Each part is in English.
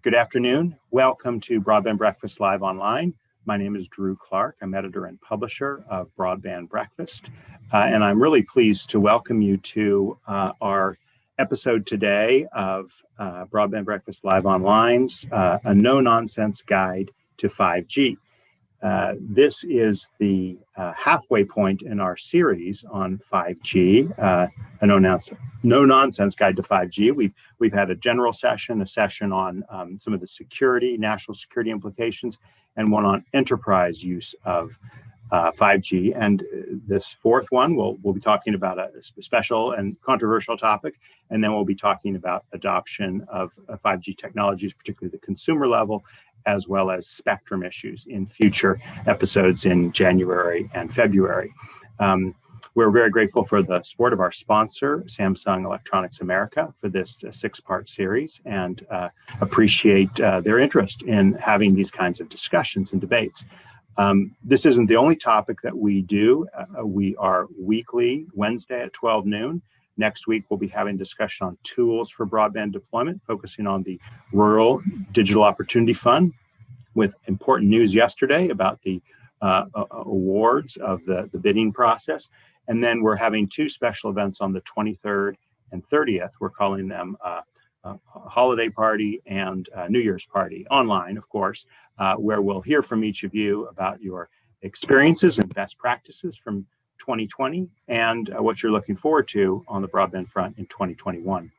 Good afternoon. Welcome to Broadband Breakfast Live Online. My name is Drew Clark. I'm editor and publisher of Broadband Breakfast. And I'm really pleased to welcome you to our episode today of Broadband Breakfast Live Online's A No-Nonsense Guide to 5G. This is the halfway point in our series on 5G, a no-nonsense guide to 5G. We've had a general session, a session on some of the security, national security implications, and one on enterprise use of 5G. And this fourth one, we'll be talking about a special and controversial topic, and then we'll be talking about adoption of 5G technologies, particularly the consumer level, as well as spectrum issues in future episodes in January and February. We're very grateful for the support of our sponsor, Samsung Electronics America, for this six-part series, and appreciate their interest in having these kinds of discussions and debates. This isn't the only topic that we do. We are weekly, Wednesday at 12 noon. Next week, we'll be having discussion on tools for broadband deployment, focusing on the Rural Digital Opportunity Fund, with important news yesterday about the awards of the bidding process. And then we're having two special events on the 23rd and 30th. We're calling them a holiday party and New Year's party, online, of course, where we'll hear from each of you about your experiences and best practices from 2020 and what you're looking forward to on the broadband front in 2021.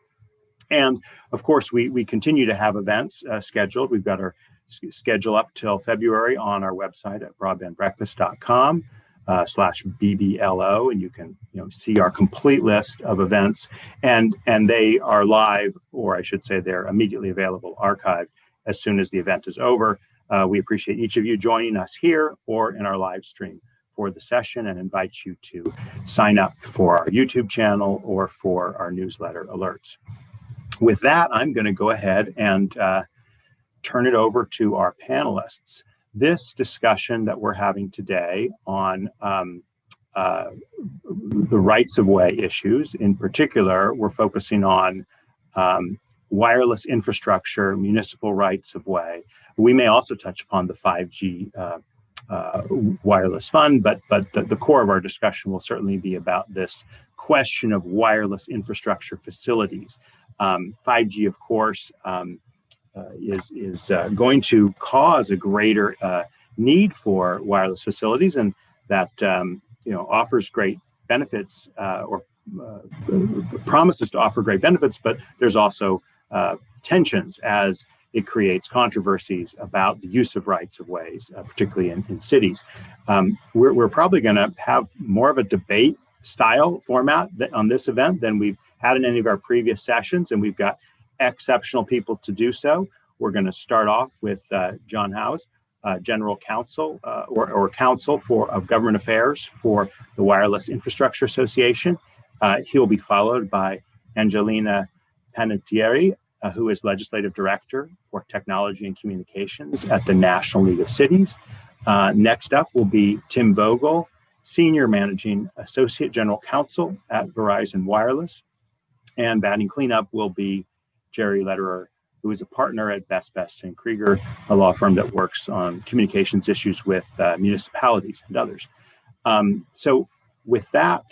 And of course, we continue to have events scheduled. We've got our schedule up till February on our website at broadbandbreakfast.com/BBLO, and you can see our complete list of events, and they are live, or I should say they're immediately available, archived as soon as the event is over. We appreciate each of you joining us here or in our live stream for the session, and invite you to sign up for our YouTube channel or for our newsletter alerts. With that, I'm going to go ahead and turn it over to our panelists. This discussion that we're having today on the rights of way issues, in particular, we're focusing on wireless infrastructure, municipal rights of way. We may also touch upon the 5G wireless fund, but the core of our discussion will certainly be about this question of wireless infrastructure facilities. 5G, of course, is going to cause a greater need for wireless facilities, and that offers great benefits or promises to offer great benefits, but there's also tensions as it creates controversies about the use of rights of ways, particularly in cities. We're probably going to have more of a debate style format on this event than we've had in any of our previous sessions, and we've got exceptional people to do so. We're going to start off with John Howes, General Counsel or Counsel of Government Affairs for the Wireless Infrastructure Association. He'll be followed by Angelina Panettiere, who is Legislative Director for Technology and Communications at the National League of Cities. Next up will be Tim Vogel, Senior Managing Associate General Counsel at Verizon Wireless. And batting cleanup will be Jerry Lederer, who is a partner at Best & Krieger, a law firm that works on communications issues with municipalities and others. So with that,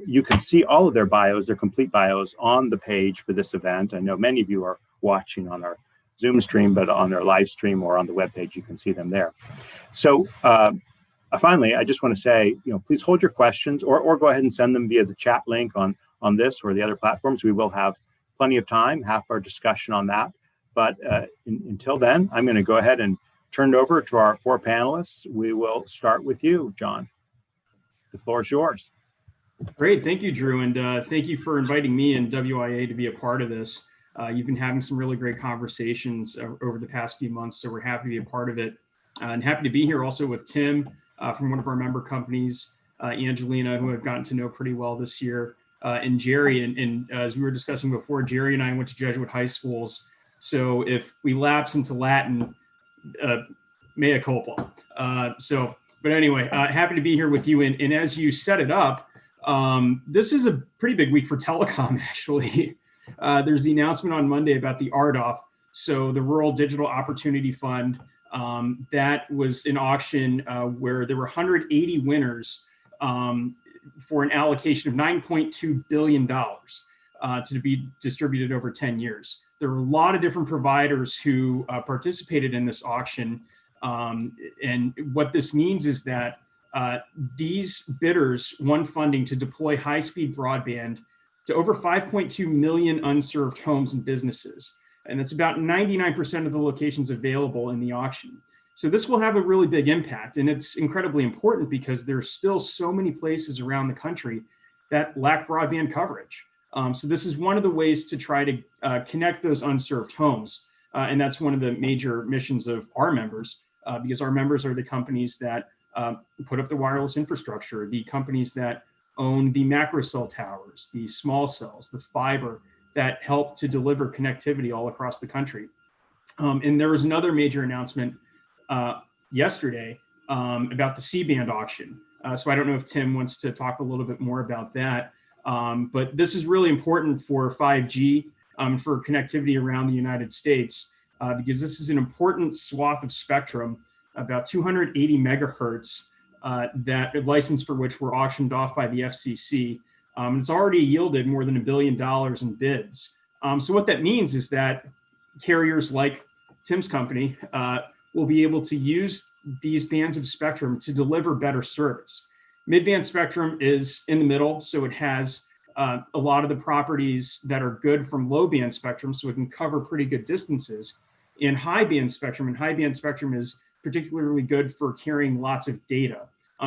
you can see all of their bios, their complete bios, on the page for this event. I know many of you are watching on our Zoom stream, but on their live stream or on the webpage, you can see them there. So finally, I just want to say, please hold your questions or go ahead and send them via the chat link on this or the other platforms. We will have plenty of time, half our discussion on that. But until then, I'm going to go ahead and turn it over to our four panelists. We will start with you, John. The floor is yours. Great. Thank you, Drew. And thank you for inviting me and WIA to be a part of this. You've been having some really great conversations over the past few months, so we're happy to be a part of it. And happy to be here also with Tim from one of our member companies, Angelina, who I've gotten to know pretty well this year, and Jerry. And as we were discussing before, Jerry and I went to Jesuit high schools. So if we lapse into Latin, mea culpa. But anyway, happy to be here with you. And as you set it up, this is a pretty big week for telecom, actually. There's the announcement on Monday about the RDOF. So the Rural Digital Opportunity Fund, that was an auction where there were 180 winners for an allocation of $9.2 billion to be distributed over 10 years. There were a lot of different providers who participated in this auction. And what this means is that these bidders won funding to deploy high-speed broadband to over 5.2 million unserved homes and businesses. And that's about 99% of the locations available in the auction. So this will have a really big impact. And it's incredibly important because there's still so many places around the country that lack broadband coverage. So this is one of the ways to try to connect those unserved homes. And that's one of the major missions of our members, because our members are the companies that put up the wireless infrastructure, the companies that own the macro cell towers, the small cells, the fiber that help to deliver connectivity all across the country. And there was another major announcement yesterday about the C-band auction. So I don't know if Tim wants to talk a little bit more about that. But this is really important for 5G, for connectivity around the United States, because this is an important swath of spectrum, about 280 megahertz, that license for which were auctioned off by the FCC. It's already yielded more than $1 billion in bids. So what that means is that carriers like Tim's company will be able to use these bands of spectrum to deliver better service. Mid-band spectrum is in the middle, so it has a lot of the properties that are good from low-band spectrum, so it can cover pretty good distances. In high-band spectrum, and high-band spectrum is particularly good for carrying lots of data.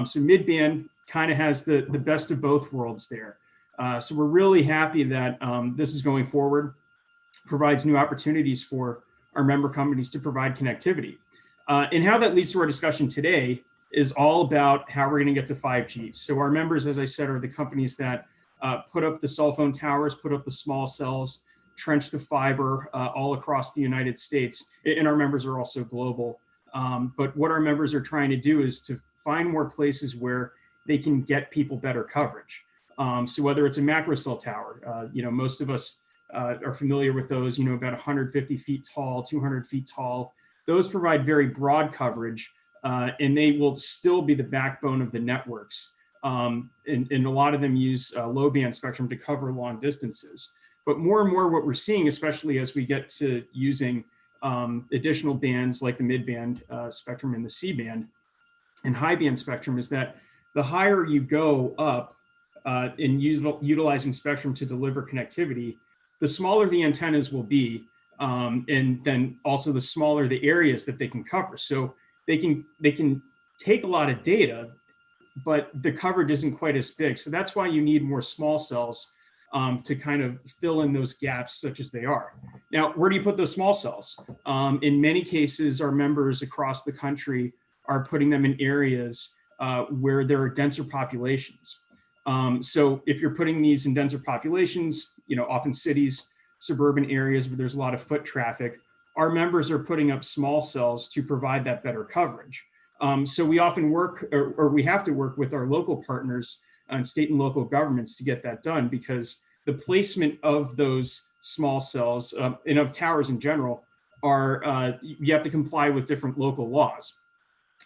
So mid-band kind of has the best of both worlds there. So we're really happy that this is going forward, provides new opportunities for our member companies to provide connectivity. And how that leads to our discussion today is all about how we're going to get to 5G. So our members, as I said, are the companies that put up the cell phone towers, put up the small cells, trench the fiber all across the United States. And our members are also global. But what our members are trying to do is to find more places where they can get people better coverage. So whether it's a macro cell tower, most of us are familiar with those, about 150 feet tall, 200 feet tall. Those provide very broad coverage, and they will still be the backbone of the networks. And a lot of them use low band spectrum to cover long distances. But more and more what we're seeing, especially as we get to using additional bands like the mid-band spectrum and the C-band and high-band spectrum, is that the higher you go up in utilizing spectrum to deliver connectivity, the smaller the antennas will be, and then also the smaller the areas that they can cover. So they can take a lot of data, but the coverage isn't quite as big. So that's why you need more small cells to kind of fill in those gaps such as they are. Now, where do you put those small cells? In many cases, our members across the country are putting them in areas where there are denser populations. So if you're putting these in denser populations, often cities, suburban areas where there's a lot of foot traffic, our members are putting up small cells to provide that better coverage. So we often work, or we have to work with our local partners and state and local governments to get that done, because the placement of those small cells and of towers in general are, you have to comply with different local laws.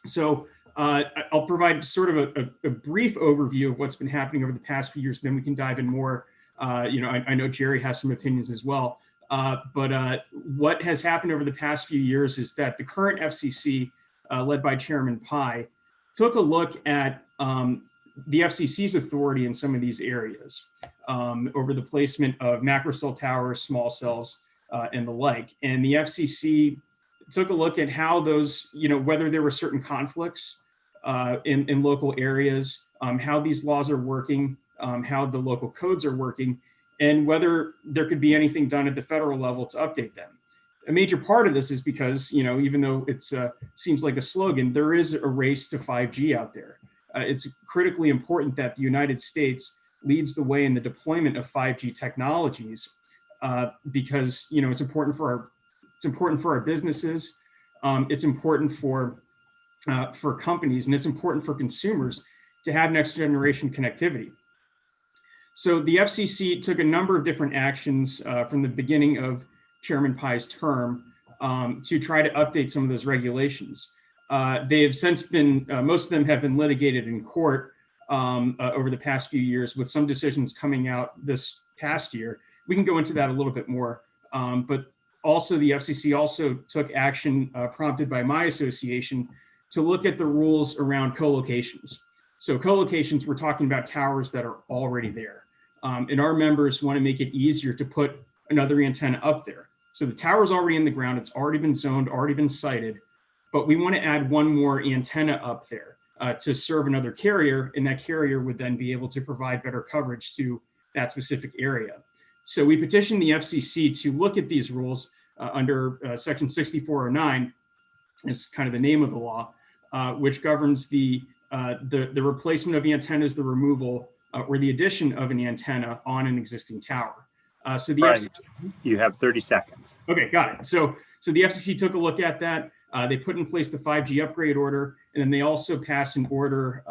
So I'll provide sort of a brief overview of what's been happening over the past few years, then we can dive in more. I know Jerry has some opinions as well. But what has happened over the past few years is that the current FCC, led by Chairman Pai, took a look at the FCC's authority in some of these areas over the placement of macro cell towers, small cells, and the like. And the FCC took a look at how those, whether there were certain conflicts in local areas, how these laws are working, how the local codes are working, and whether there could be anything done at the federal level to update them. A major part of this is because, even though it seems like a slogan, there is a race to 5G out there. It's critically important that the United States leads the way in the deployment of 5G technologies, because it's important for our businesses, it's important for companies, and it's important for consumers to have next generation connectivity. So the FCC took a number of different actions from the beginning of Chairman Pai's term to try to update some of those regulations. They have since been, most of them have been litigated in court over the past few years, with some decisions coming out this past year. We can go into that a little bit more. But also the FCC also took action prompted by my association to look at the rules around co-locations. So co-locations, we're talking about towers that are already there. And our members want to make it easier to put another antenna up there. So the tower's already in the ground, it's already been zoned, already been sited, but we want to add one more antenna up there to serve another carrier, and that carrier would then be able to provide better coverage to that specific area. So we petitioned the FCC to look at these rules under Section 6409 is kind of the name of the law, which governs the replacement of antennas, the removal or the addition of an antenna on an existing tower. So the right. FCC, you have 30 seconds. Okay, got it. So the FCC took a look at that. They put in place the 5G upgrade order, and then they also passed an order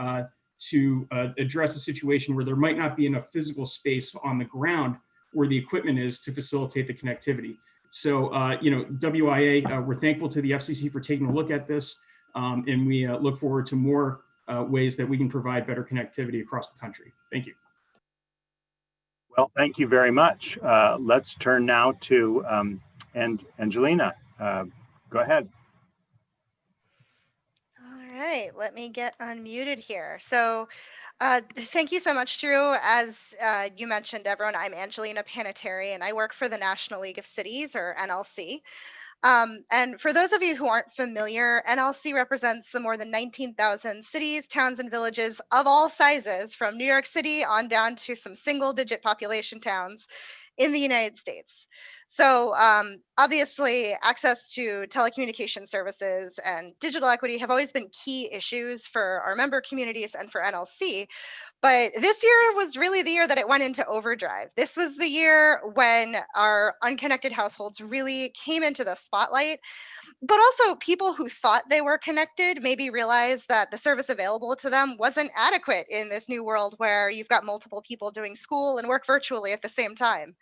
to address a situation where there might not be enough physical space on the ground where the equipment is to facilitate the connectivity. So, WIA, we're thankful to the FCC for taking a look at this, and we look forward to more ways that we can provide better connectivity across the country. Thank you. Well, thank you very much. Let's turn now to Angelina. Go ahead. All right, let me get unmuted here. So thank you so much, Drew. As you mentioned, everyone, I'm Angelina Panettiere, and I work for the National League of Cities, or NLC. And for those of you who aren't familiar, NLC represents the more than 19,000 cities, towns, and villages of all sizes, from New York City on down to some single-digit population towns in the United States. So obviously, access to telecommunication services and digital equity have always been key issues for our member communities and for NLC. But this year was really the year that it went into overdrive. This was the year when our unconnected households really came into the spotlight, but also people who thought they were connected maybe realized that the service available to them wasn't adequate in this new world where you've got multiple people doing school and work virtually at the same time.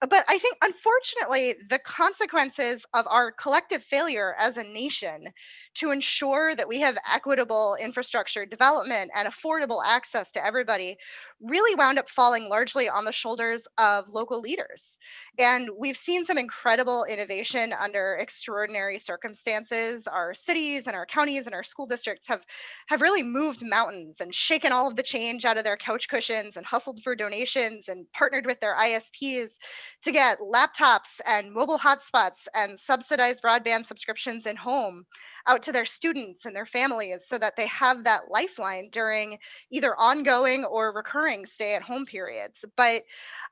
But I think, unfortunately, the consequences of our collective failure as a nation to ensure that we have equitable infrastructure development and affordable access to everybody really wound up falling largely on the shoulders of local leaders. And we've seen some incredible innovation under extraordinary circumstances. Our cities and our counties and our school districts have really moved mountains and shaken all of the change out of their couch cushions and hustled for donations and partnered with their ISPs to get laptops and mobile hotspots and subsidized broadband subscriptions in home out to their students and their families so that they have that lifeline during either ongoing or recurring stay-at-home periods. But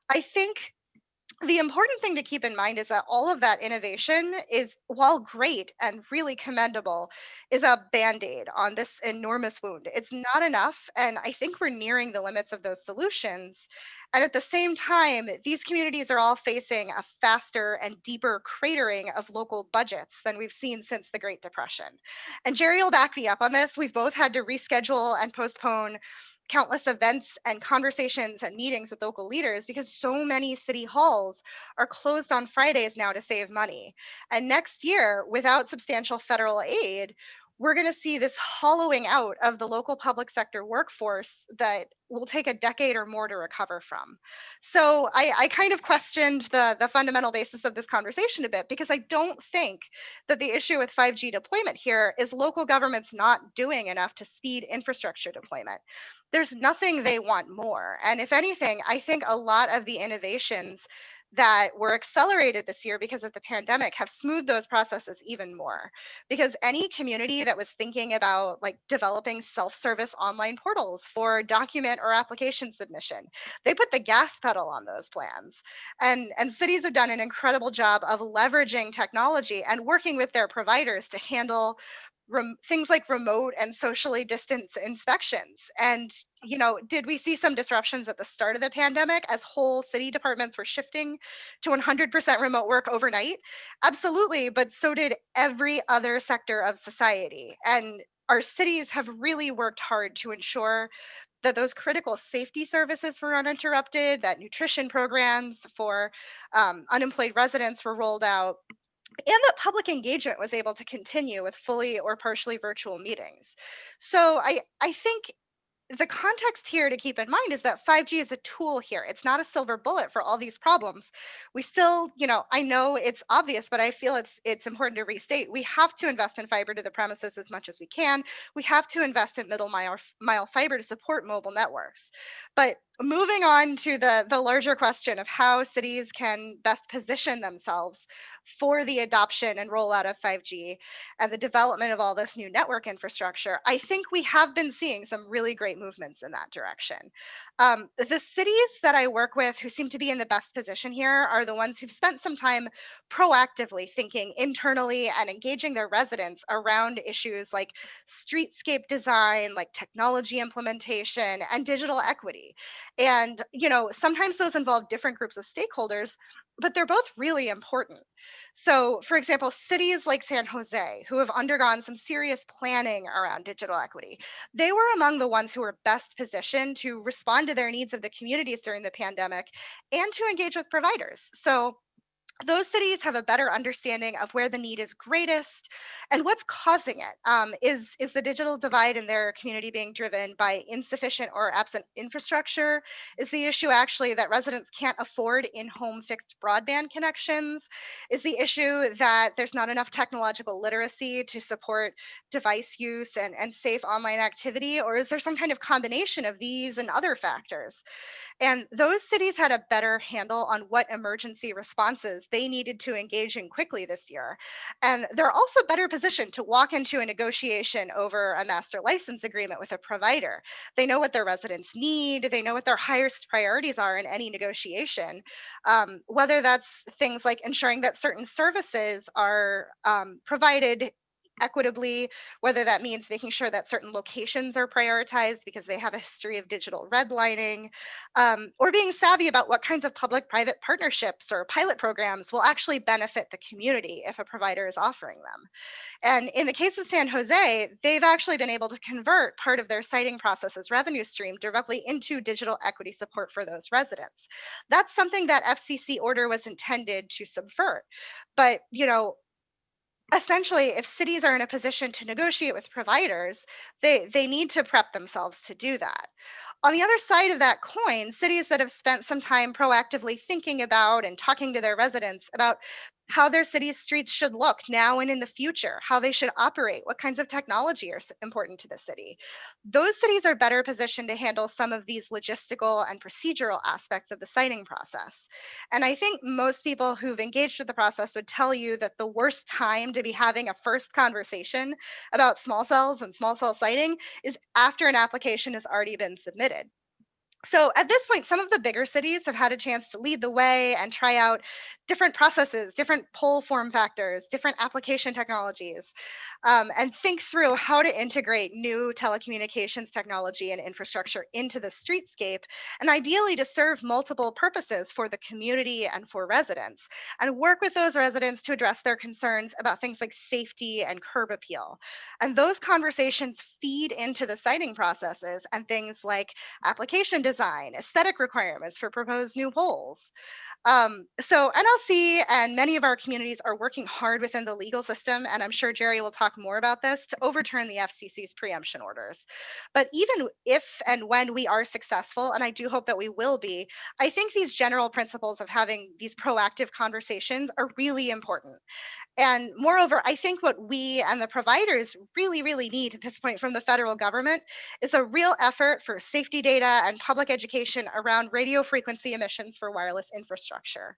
I think the important thing to keep in mind is that all of that innovation is, while great and really commendable, is a band-aid on this enormous wound. It's not enough, and I think we're nearing the limits of those solutions. And at the same time, these communities are all facing a faster and deeper cratering of local budgets than we've seen since the Great Depression. And Jerry will back me up on this. We've both had to reschedule and postpone countless events and conversations and meetings with local leaders because so many city halls are closed on Fridays now to save money. And next year, without substantial federal aid, we're going to see this hollowing out of the local public sector workforce that will take a decade or more to recover from. So I kind of questioned the fundamental basis of this conversation a bit, because I don't think that the issue with 5G deployment here is local governments not doing enough to speed infrastructure deployment. There's nothing they want more. And if anything, I think a lot of the innovations that were accelerated this year because of the pandemic have smoothed those processes even more. Because any community that was thinking about like developing self-service online portals for document or application submission, they put the gas pedal on those plans. And cities have done an incredible job of leveraging technology and working with their providers to handle things like remote and socially distanced inspections. And, did we see some disruptions at the start of the pandemic as whole city departments were shifting to 100% remote work overnight? Absolutely, but so did every other sector of society. And our cities have really worked hard to ensure that those critical safety services were uninterrupted, that nutrition programs for unemployed residents were rolled out, and that public engagement was able to continue with fully or partially virtual meetings. So I think the context here to keep in mind is that 5G is a tool here. It's not a silver bullet for all these problems. We still, I know it's obvious, but I feel it's important to restate. We have to invest in fiber to the premises as much as we can. We have to invest in middle mile fiber to support mobile networks. But moving on to the larger question of how cities can best position themselves for the adoption and rollout of 5G and the development of all this new network infrastructure, I think we have been seeing some really great movements in that direction. The cities that I work with who seem to be in the best position here are the ones who've spent some time proactively thinking internally and engaging their residents around issues like streetscape design, like technology implementation, and digital equity. And, sometimes those involve different groups of stakeholders, but they're both really important. So, for example, cities like San Jose, who have undergone some serious planning around digital equity, they were among the ones who were best positioned to respond to their needs of the communities during the pandemic and to engage with providers. So, those cities have a better understanding of where the need is greatest and what's causing it. Is the digital divide in their community being driven by insufficient or absent infrastructure? Is the issue actually that residents can't afford in-home fixed broadband connections? Is the issue that there's not enough technological literacy to support device use and safe online activity? Or is there some kind of combination of these and other factors? And those cities had a better handle on what emergency responses they needed to engage in quickly this year. And they're also better positioned to walk into a negotiation over a master license agreement with a provider. They know what their residents need, they know what their highest priorities are in any negotiation. Whether that's things like ensuring that certain services are provided equitably, whether that means making sure that certain locations are prioritized because they have a history of digital redlining, or being savvy about what kinds of public private partnerships or pilot programs will actually benefit the community if a provider is offering them. And in the case of San Jose, they've actually been able to convert part of their siting process's revenue stream directly into digital equity support for those residents. That's something that FCC order was intended to subvert. But, essentially, if cities are in a position to negotiate with providers, they need to prep themselves to do that. On the other side of that coin, cities that have spent some time proactively thinking about and talking to their residents about how their city's streets should look now and in the future, how they should operate, what kinds of technology are important to the city. Those cities are better positioned to handle some of these logistical and procedural aspects of the siting process. And I think most people who've engaged with the process would tell you that the worst time to be having a first conversation about small cells and small cell siting is after an application has already been submitted. So at this point, some of the bigger cities have had a chance to lead the way and try out different processes, different pole form factors, different application technologies, and think through how to integrate new telecommunications technology and infrastructure into the streetscape, and ideally to serve multiple purposes for the community and for residents, and work with those residents to address their concerns about things like safety and curb appeal. And those conversations feed into the siting processes and things like application design, aesthetic requirements for proposed new poles. So NLC and many of our communities are working hard within the legal system, and I'm sure Jerry will talk more about this, to overturn the FCC's preemption orders. But even if and when we are successful, and I do hope that we will be, I think these general principles of having these proactive conversations are really important. And moreover, I think what we and the providers really, really need at this point from the federal government is a real effort for safety data and public education around radio frequency emissions for wireless infrastructure.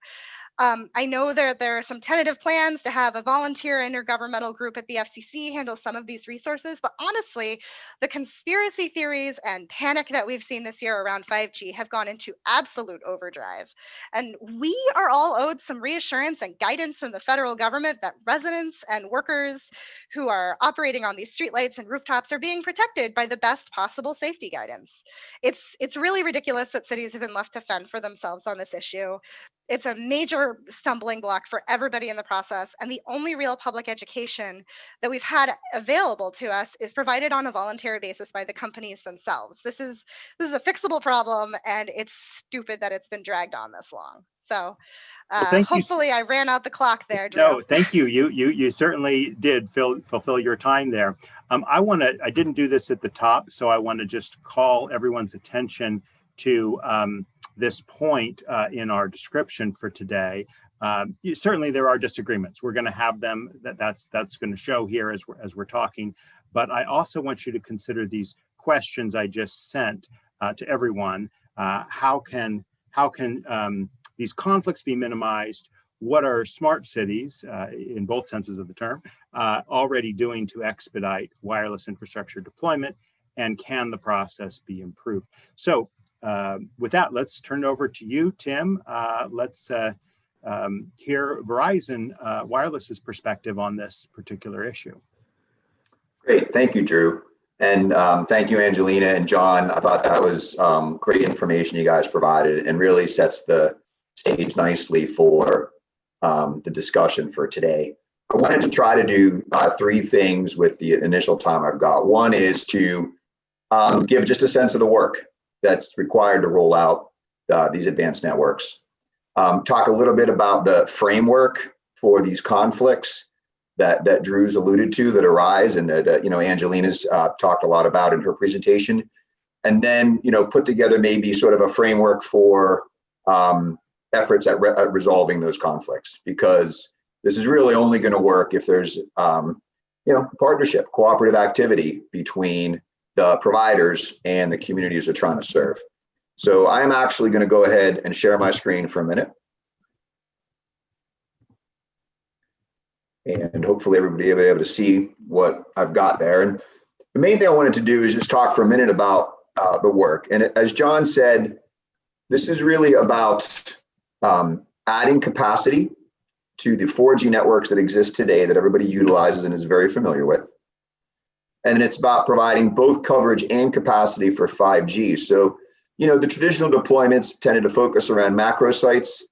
I know there are some tentative plans to have a volunteer intergovernmental group at the FCC handle some of these resources, but honestly, the conspiracy theories and panic that we've seen this year around 5G have gone into absolute overdrive. And we are all owed some reassurance and guidance from the federal government that residents and workers who are operating on these streetlights and rooftops are being protected by the best possible safety guidance. It's really ridiculous that cities have been left to fend for themselves on this issue. It's a major stumbling block for everybody in the process. And the only real public education that we've had available to us is provided on a voluntary basis by the companies themselves. This is a fixable problem, and it's stupid that it's been dragged on this long. So Thank you. hopefully I ran out the clock there, Drew. No, thank you. You certainly did fulfill your time there. I didn't do this at the top, so I want to just call everyone's attention to this point in our description for today. Certainly there are disagreements. We're going to have them. That's going to show here as we're talking. But I also want you to consider these questions I just sent to everyone. How can these conflicts be minimized? What are smart cities, in both senses of the term, already doing to expedite wireless infrastructure deployment? And can the process be improved? So with that, let's turn it over to you, Tim. Let's hear Verizon Wireless's perspective on this particular issue. Great, thank you, Drew. And thank you, Angelina and John. I thought that was great information you guys provided and really sets the stage nicely for the discussion for today. I wanted to try to do three things with the initial time I've got. One is to give just a sense of the work that's required to roll out these advanced networks. Talk a little bit about the framework for these conflicts that Drew's alluded to that arise and that Angelina's talked a lot about in her presentation. And then put together maybe sort of a framework for efforts at resolving those conflicts, because this is really only going to work if there's partnership, cooperative activity between the providers and the communities they're trying to serve. So I'm actually going to go ahead and share my screen for a minute. And hopefully everybody will be able to see what I've got there. And the main thing I wanted to do is just talk for a minute about the work. And as John said, this is really about adding capacity to the 4G networks that exist today that everybody utilizes and is very familiar with. And then it's about providing both coverage and capacity for 5G. So, the traditional deployments tended to focus around macro sites.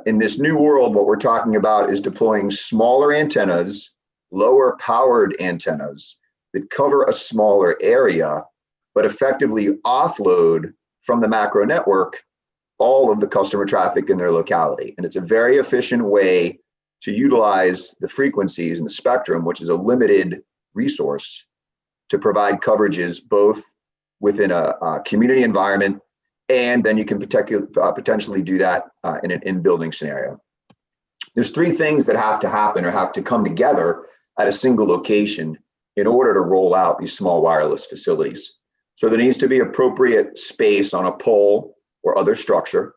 In this new world, what we're talking about is deploying smaller antennas, lower powered antennas that cover a smaller area, but effectively offload from the macro network all of the customer traffic in their locality. And it's a very efficient way to utilize the frequencies and the spectrum, which is a limited resource, to provide coverages both within a community environment, and then you can potentially do that in an in-building scenario. There's three things that have to happen or have to come together at a single location in order to roll out these small wireless facilities. So there needs to be appropriate space on a pole or other structure.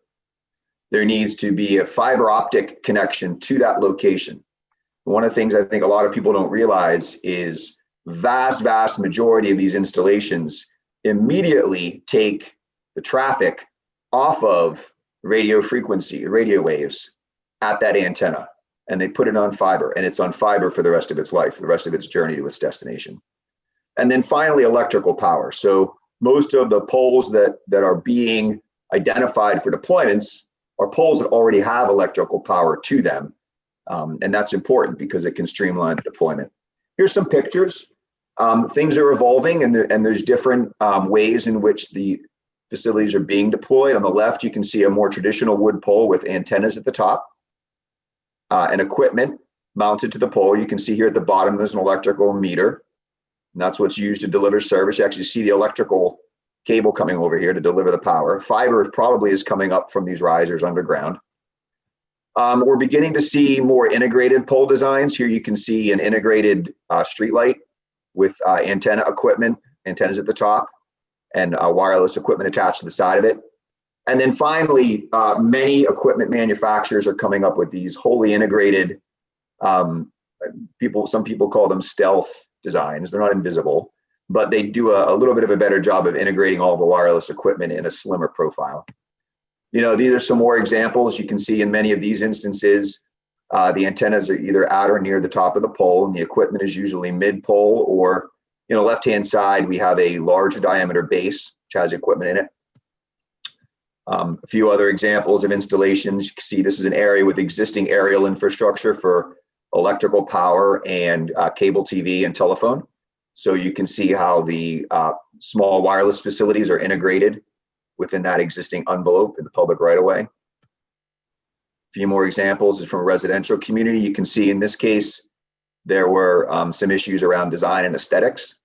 There needs to be a fiber optic connection to that location. One of the things I think a lot of people don't realize is vast majority of these installations immediately take the traffic off of radio frequency, radio waves at that antenna, and they put it on fiber, and it's on fiber for the rest of its life, the rest of its journey to its destination. And then finally, electrical power. So most of the poles that are being identified for deployments are poles that already have electrical power to them. And that's important because it can streamline the deployment. Here's some pictures. Things are evolving, and there's different ways in which the facilities are being deployed. On the left, you can see a more traditional wood pole with antennas at the top and equipment mounted to the pole. You can see here at the bottom, there's an electrical meter, and that's what's used to deliver service. You actually see the electrical cable coming over here to deliver the power. Fiber probably is coming up from these risers underground. We're beginning to see more integrated pole designs. Here you can see an integrated streetlight with antenna equipment, antennas at the top, and wireless equipment attached to the side of it. And then finally, many equipment manufacturers are coming up with these wholly integrated, some people call them stealth designs. They're not invisible, but they do a little bit of a better job of integrating all the wireless equipment in a slimmer profile. These are some more examples. You can see in many of these instances, the antennas are either at or near the top of the pole, and the equipment is usually mid-pole, or left-hand side, we have a larger diameter base, which has equipment in it. A few other examples of installations. You can see this is an area with existing aerial infrastructure for electrical power and cable TV and telephone. So you can see how the small wireless facilities are integrated within that existing envelope in the public right-of-way. few more examples is from a residential community. You can see in this case, there were some issues around design and aesthetics,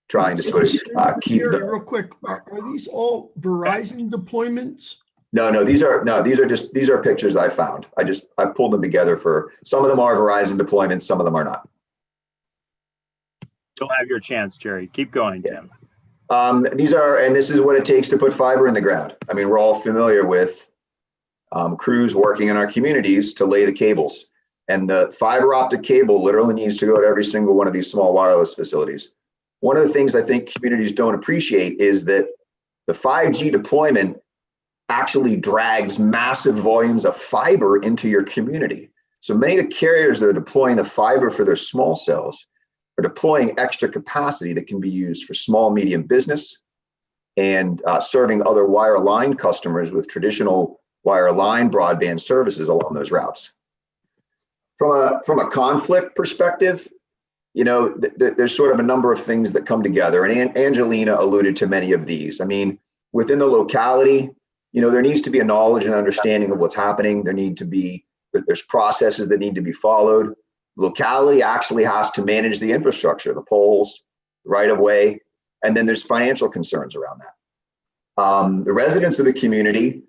trying to sort of keep Jerry, the. real quick, are these all Verizon deployments? No, these are pictures I found. I pulled them together for, some of them are Verizon deployments, some of them are not. You'll have your chance, Jerry. Keep going, Tim. This is what it takes to put fiber in the ground. I mean, we're all familiar with crews working in our communities to lay the cables. And the fiber optic cable literally needs to go to every single one of these small wireless facilities. One of the things I think communities don't appreciate is that the 5G deployment actually drags massive volumes of fiber into your community. So many of the carriers that are deploying the fiber for their small cells are deploying extra capacity that can be used for small, medium business and serving other wireline customers with traditional wireline broadband services along those routes. From a conflict perspective, there's sort of a number of things that come together, and Angelina alluded to many of these. I mean, within the locality, there needs to be a knowledge and understanding of what's happening. There's processes that need to be followed. Locality actually has to manage the infrastructure, the poles, right of way, and then there's financial concerns around that. The residents of the community,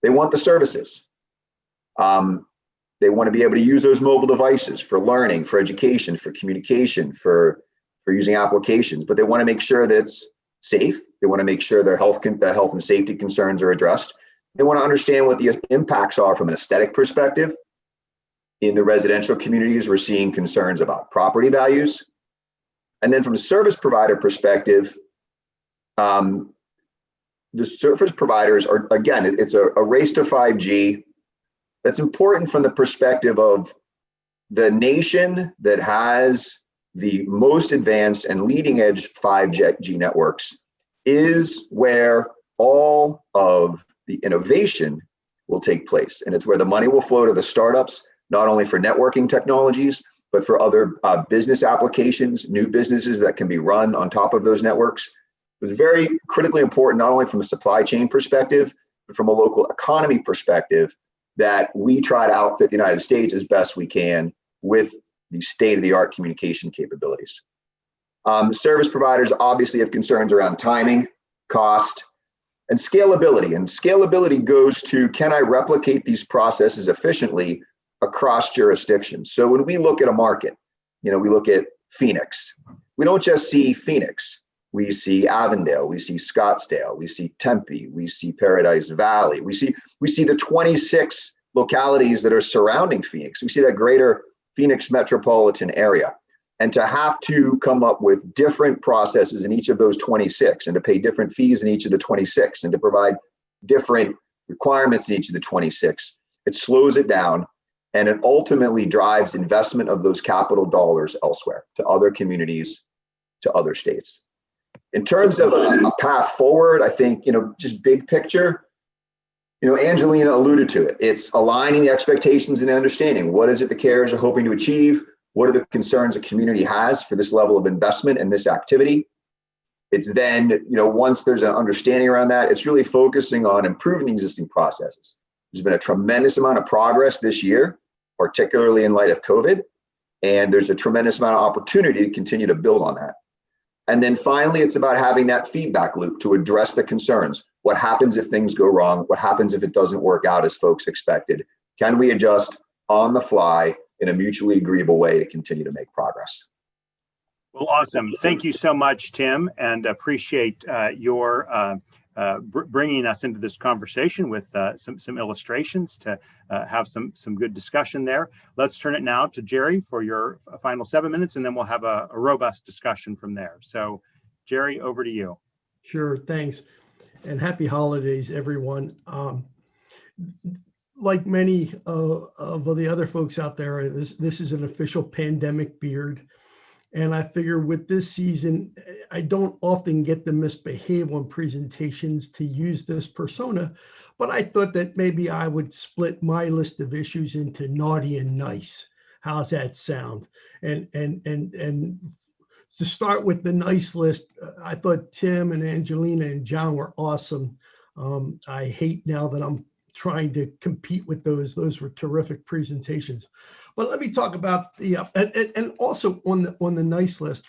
they want the services. They want to be able to use those mobile devices for learning, for education, for communication, for using applications, but they want to make sure that it's safe. They want to make sure their health and safety concerns are addressed. They want to understand what the impacts are from an aesthetic perspective. In the residential communities, we're seeing concerns about property values. And then from a service provider perspective, the service providers are, again, it's a race to 5G. That's important from the perspective of the nation that has the most advanced and leading edge 5G networks is where all of the innovation will take place. And it's where the money will flow to the startups, not only for networking technologies, but for other business applications, new businesses that can be run on top of those networks. It was very critically important, not only from a supply chain perspective, but from a local economy perspective, that we try to outfit the United States as best we can with the state-of-the-art communication capabilities. Service providers obviously have concerns around timing, cost, and scalability. And scalability goes to, can I replicate these processes efficiently across jurisdictions? So when we look at a market, we look at Phoenix. We don't just see Phoenix. We see Avondale, we see Scottsdale, we see Tempe, we see Paradise Valley, we see the 26 localities that are surrounding Phoenix. We see that greater Phoenix metropolitan area. And to have to come up with different processes in each of those 26 and to pay different fees in each of the 26 and to provide different requirements in each of the 26, it slows it down and it ultimately drives investment of those capital dollars elsewhere to other communities, to other states. In terms of a path forward, I think, just big picture, Angelina alluded to it. It's aligning the expectations and the understanding. What is it the carriers are hoping to achieve? What are the concerns a community has for this level of investment and this activity? It's then, once there's an understanding around that, it's really focusing on improving the existing processes. There's been a tremendous amount of progress this year, particularly in light of COVID, and there's a tremendous amount of opportunity to continue to build on that. And then finally, it's about having that feedback loop to address the concerns. What happens if things go wrong? What happens if it doesn't work out as folks expected? Can we adjust on the fly in a mutually agreeable way to continue to make progress? Well, awesome. Thank you so much, Tim, and appreciate your bringing us into this conversation with some illustrations to have some good discussion there. Let's turn it now to Jerry for your final 7 minutes, and then we'll have a robust discussion from there. So, Jerry, over to you. Sure, thanks. And happy holidays, everyone. Like many of the other folks out there, this is an official pandemic beard. And I figure with this season, I don't often get to misbehave on presentations to use this persona, but I thought that maybe I would split my list of issues into naughty and nice. How's that sound? And to start with the nice list, I thought Tim and Angelina and John were awesome. I hate now that I'm trying to compete with those. Those were terrific presentations. But let me talk about the, and also on the nice list,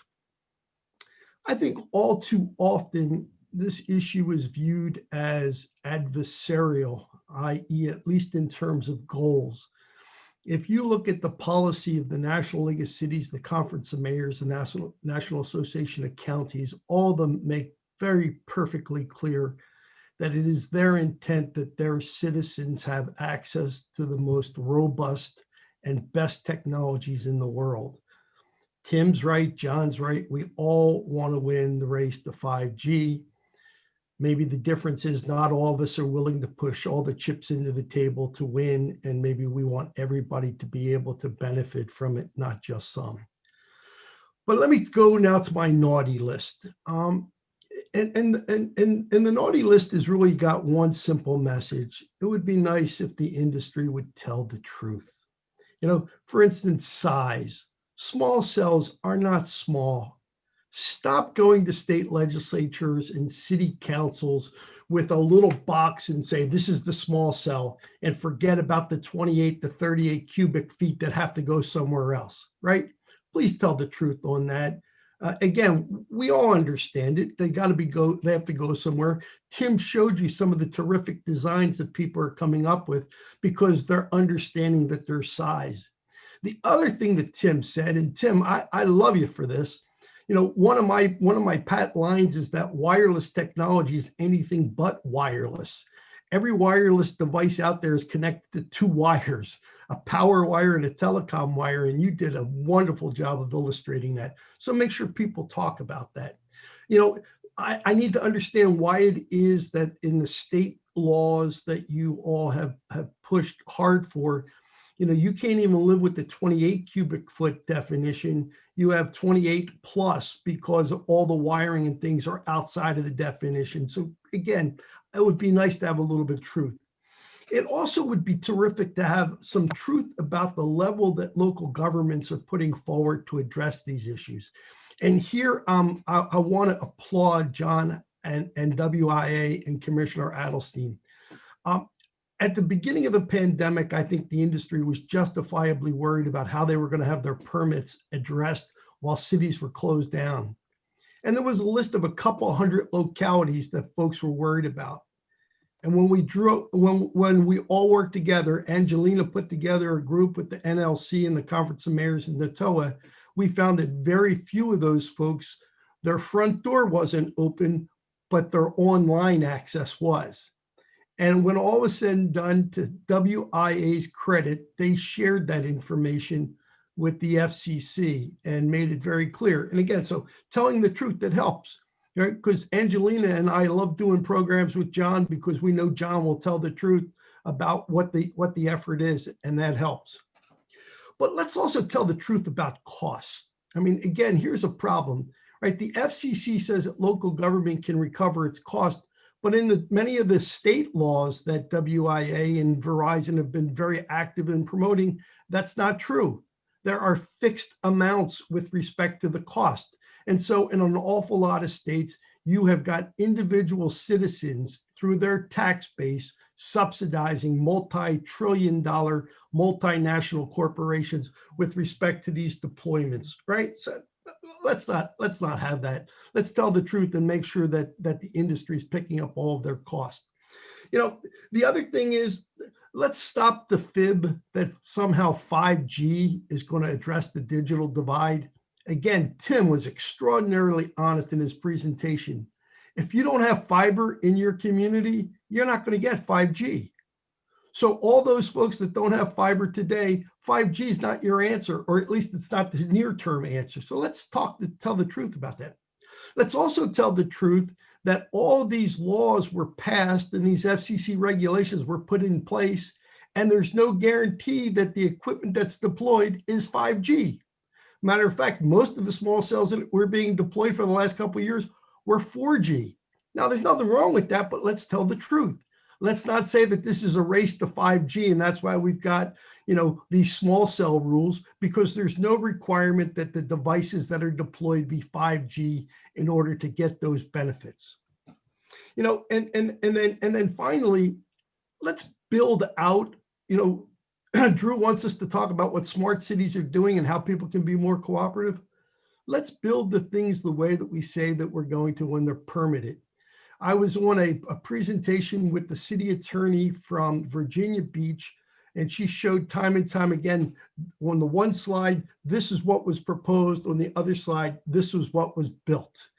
I think all too often this issue is viewed as adversarial, i.e., at least in terms of goals. If you look at the policy of the National League of Cities, the Conference of Mayors, the National Association of Counties, all of them make very perfectly clear that it is their intent that their citizens have access to the most robust and best technologies in the world. Tim's right, John's right. We all want to win the race to 5G. Maybe the difference is not all of us are willing to push all the chips into the table to win, and maybe we want everybody to be able to benefit from it, not just some. But let me go now to my naughty list. And the naughty list has really got one simple message. It would be nice if the industry would tell the truth. You know, for instance, size. Small cells are not small. Stop going to state legislatures and city councils with a little box and say, this is the small cell, and forget about the 28 to 38 cubic feet that have to go somewhere else, right? Please tell the truth on that. Again, we all understand it. They have to go somewhere. Tim showed you some of the terrific designs that people are coming up with because they're understanding that their size. The other thing that Tim said, and Tim, I love you for this. You know, one of my pat lines is that wireless technology is anything but wireless. Every wireless device out there is connected to two wires, a power wire and a telecom wire, and you did a wonderful job of illustrating that. So make sure people talk about that. You know, I need to understand why it is that in the state laws that you all have pushed hard for, you know, you can't even live with the 28 cubic foot definition. You have 28 plus because all the wiring and things are outside of the definition. So again, it would be nice to have a little bit of truth. It also would be terrific to have some truth about the level that local governments are putting forward to address these issues. And here, I want to applaud John and WIA and Commissioner Adelstein. At the beginning of the pandemic, I think the industry was justifiably worried about how they were going to have their permits addressed while cities were closed down. And there was a list of a couple hundred localities that folks were worried about. And when we all worked together, Angelina put together a group with the NLC and the Conference of Mayors and NATOA, we found that very few of those folks, their front door wasn't open, but their online access was. And when all was said and done, to WIA's credit, they shared that information with the FCC and made it very clear. And again, so telling the truth, that helps, right? Because Angelina and I love doing programs with John because we know John will tell the truth about what the effort is, and that helps. But let's also tell the truth about costs. I mean, again, here's a problem, right? The FCC says that local government can recover its cost, but in many of the state laws that WIA and Verizon have been very active in promoting, that's not true. There are fixed amounts with respect to the cost. And so in an awful lot of states, you have got individual citizens through their tax base subsidizing multi-trillion-dollar multinational corporations with respect to these deployments, right? So let's not have that. Let's tell the truth and make sure that the industry is picking up all of their costs. You know, the other thing is, let's stop the fib that somehow 5G is going to address the digital divide. Again, Tim was extraordinarily honest in his presentation. If you don't have fiber in your community, you're not going to get 5G. So all those folks that don't have fiber today, 5G is not your answer, or at least it's not the near-term answer. So let's tell the truth about that. Let's also tell the truth that all of these laws were passed and these FCC regulations were put in place, and there's no guarantee that the equipment that's deployed is 5G. Matter of fact, most of the small cells that were being deployed for the last couple of years were 4G. Now, there's nothing wrong with that, but let's tell the truth. Let's not say that this is a race to 5G, and that's why we've got, you know, these small cell rules, because there's no requirement that the devices that are deployed be 5G in order to get those benefits. You know, and then finally, let's build out, Drew wants us to talk about what smart cities are doing and how people can be more cooperative. Let's build the things the way that we say that we're going to when they're permitted. I was on a presentation with the city attorney from Virginia Beach, and she showed time and time again on the one slide, this is what was proposed. On the other slide, this was what was built.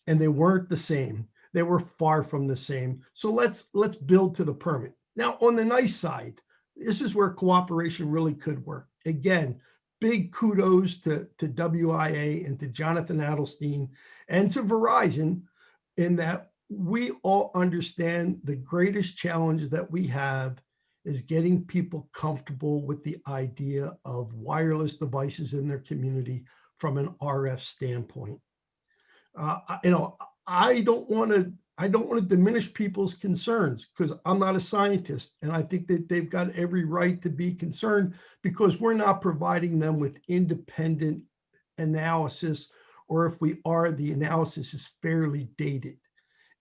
And they weren't the same. They were far from the same. So let's build to the permit. Now, on the nice side, this is where cooperation really could work. Again, big kudos to WIA and to Jonathan Adelstein and to Verizon in that we all understand the greatest challenge that we have is getting people comfortable with the idea of wireless devices in their community from an RF standpoint. I don't want to diminish people's concerns because I'm not a scientist, and I think that they've got every right to be concerned because we're not providing them with independent analysis, or if we are, the analysis is fairly dated.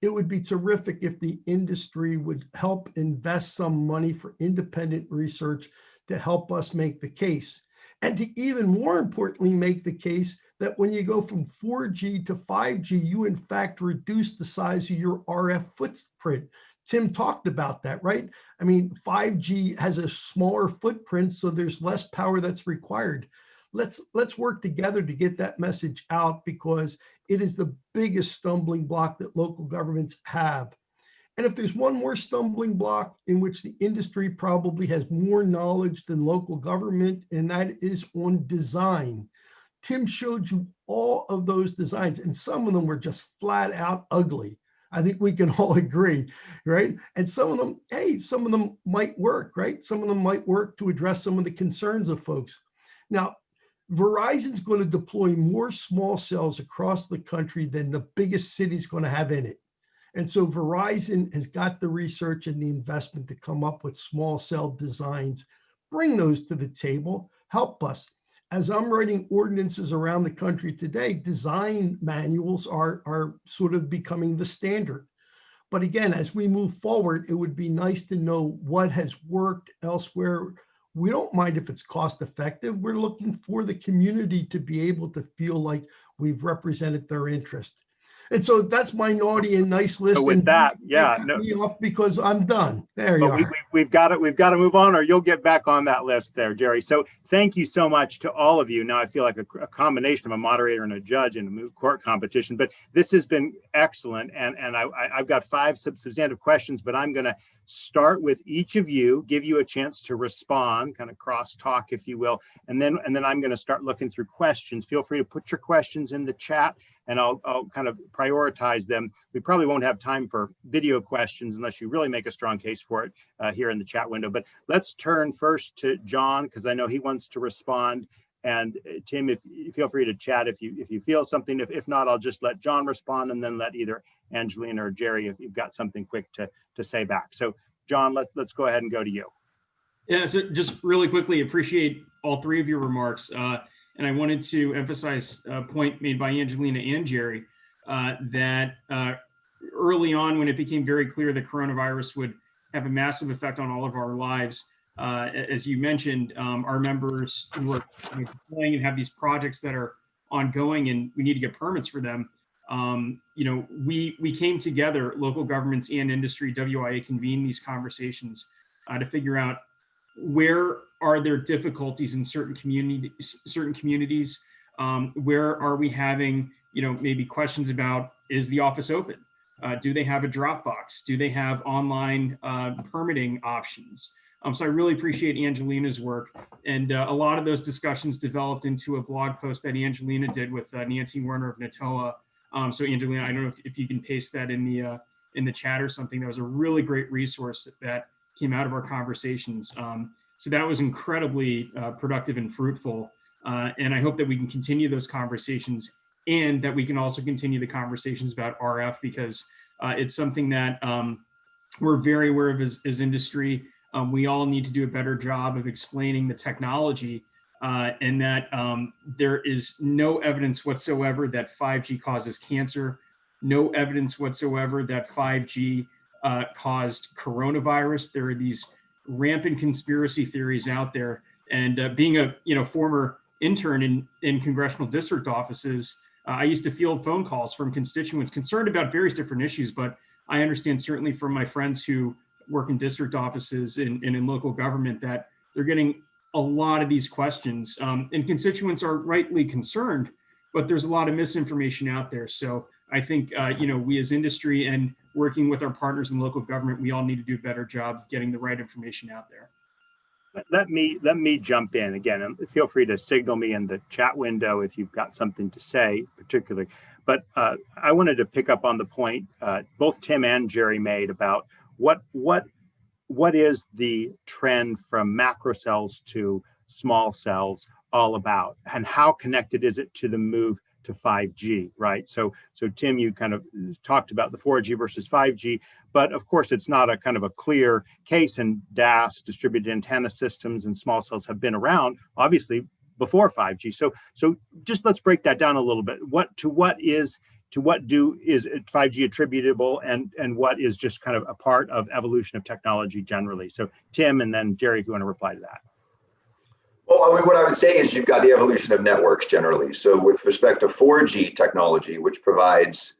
It would be terrific if the industry would help invest some money for independent research to help us make the case. And to even more importantly, make the case that when you go from 4G to 5G, you in fact reduce the size of your RF footprint. Tim talked about that, right? I mean, 5G has a smaller footprint, so there's less power that's required. Let's work together to get that message out because it is the biggest stumbling block that local governments have. And if there's one more stumbling block in which the industry probably has more knowledge than local government, and that is on design. Tim showed you all of those designs, and some of them were just flat out ugly. I think we can all agree, right? And some of them, hey, some of them might work, right? Some of them might work to address some of the concerns of folks. Now, Verizon's going to deploy more small cells across the country than the biggest city's going to have in it. And so Verizon has got the research and the investment to come up with small cell designs, bring those to the table, help us. As I'm writing ordinances around the country today, design manuals are sort of becoming the standard. But again, as we move forward, it would be nice to know what has worked elsewhere. We don't mind if it's cost effective. We're looking for the community to be able to feel like we've represented their interest. And so that's my naughty and nice list. So with and that, yeah, cut me off because I'm done. There you are. We've got to move on, or you'll get back on that list there, Jerry. So thank you so much to all of you. Now I feel like a combination of a moderator and a judge in a moot court competition, but this has been excellent. And I've got 5 substantive questions, but I'm going to start with each of you, give you a chance to respond, kind of cross-talk, if you will, and then I'm going to start looking through questions. Feel free to put your questions in the chat, and I'll kind of prioritize them. We probably won't have time for video questions unless you really make a strong case for it here in the chat window. But let's turn first to John, because I know he wants to respond. And Tim, if feel free to chat if you feel something. If not, I'll just let John respond and then let either Angelina or Jerry if you've got something quick to say back. So John, let's go ahead and go to you. Yeah, so just really quickly, appreciate all 3 of your remarks. And I wanted to emphasize a point made by Angelina and Jerry that early on, when it became very clear that coronavirus would have a massive effect on all of our lives, as you mentioned, our members who are deploying and have these projects that are ongoing and we need to get permits for them. We came together, local governments and industry, WIA convened these conversations to figure out where are there difficulties in certain communities? Where are we having, maybe questions about, is the office open? Do they have a Dropbox? Do they have online permitting options? So I really appreciate Angelina's work. And a lot of those discussions developed into a blog post that Angelina did with Nancy Werner of NATOA. So Angelina, I don't know if you can paste that in the chat or something. That was a really great resource that came out of our conversations. So that was incredibly productive and fruitful. And I hope that we can continue those conversations and that we can also continue the conversations about RF because it's something that we're very aware of as industry. We all need to do a better job of explaining the technology and that there is no evidence whatsoever that 5G causes cancer, no evidence whatsoever that 5G caused coronavirus. There are these rampant conspiracy theories out there. And being a former intern in congressional district offices, I used to field phone calls from constituents concerned about various different issues. But I understand certainly from my friends who work in district offices and in local government that they're getting a lot of these questions, and constituents are rightly concerned, but there's a lot of misinformation out there. So I think, we as industry and working with our partners in local government, we all need to do a better job of getting the right information out there. Let me jump in again. Feel free to signal me in the chat window if you've got something to say particularly. But I wanted to pick up on the point both Tim and Jerry made about what is the trend from macro cells to small cells all about, and how connected is it to the move to 5G, right? So Tim, you kind of talked about the 4G versus 5G, but of course it's not a kind of a clear case, and DAS, distributed antenna systems, and small cells have been around obviously before 5G. So just let's break that down a little bit. Is 5G attributable, and what is just kind of a part of evolution of technology generally? So Tim, and then Jerry, if you want to reply to that. Well, I mean, what I would say is you've got the evolution of networks generally. So with respect to 4G technology, which provides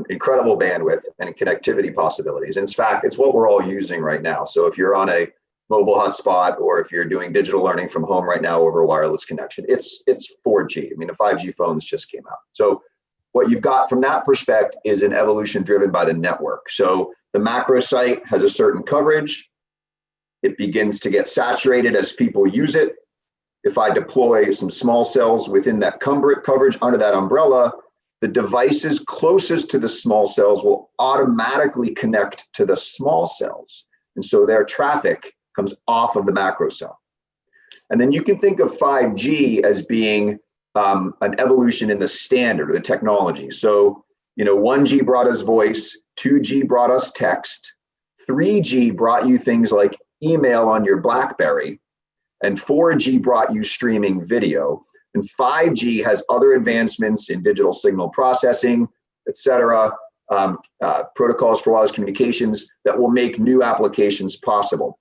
incredible bandwidth and connectivity possibilities. In fact, it's what we're all using right now. So if you're on a mobile hotspot, or if you're doing digital learning from home right now over a wireless connection, it's 4G. I mean, the 5G phones just came out. So what you've got from that perspective is an evolution driven by the network. So the macro site has a certain coverage. It begins to get saturated as people use it. If I deploy some small cells within that coverage under that umbrella, the devices closest to the small cells will automatically connect to the small cells. And so their traffic comes off of the macro cell. And then you can think of 5G as being an evolution in the standard or the technology. So, 1G brought us voice, 2G brought us text, 3G brought you things like email on your BlackBerry, and 4G brought you streaming video, and 5G has other advancements in digital signal processing, et cetera, protocols for wireless communications that will make new applications possible.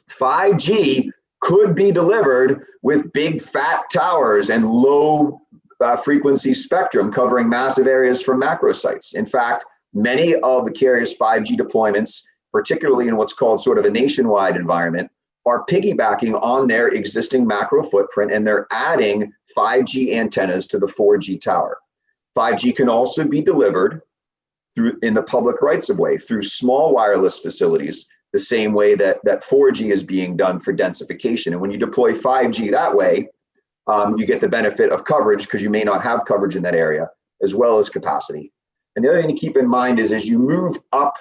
5G could be delivered with big fat towers and low frequency spectrum covering massive areas from macro sites. In fact, many of the carriers' 5G deployments, particularly in what's called sort of a nationwide environment, are piggybacking on their existing macro footprint, and they're adding 5G antennas to the 4G tower. 5G can also be delivered in the public rights of way through small wireless facilities, the same way that 4G is being done for densification. And when you deploy 5G that way, you get the benefit of coverage because you may not have coverage in that area, as well as capacity. And the other thing to keep in mind is as you move up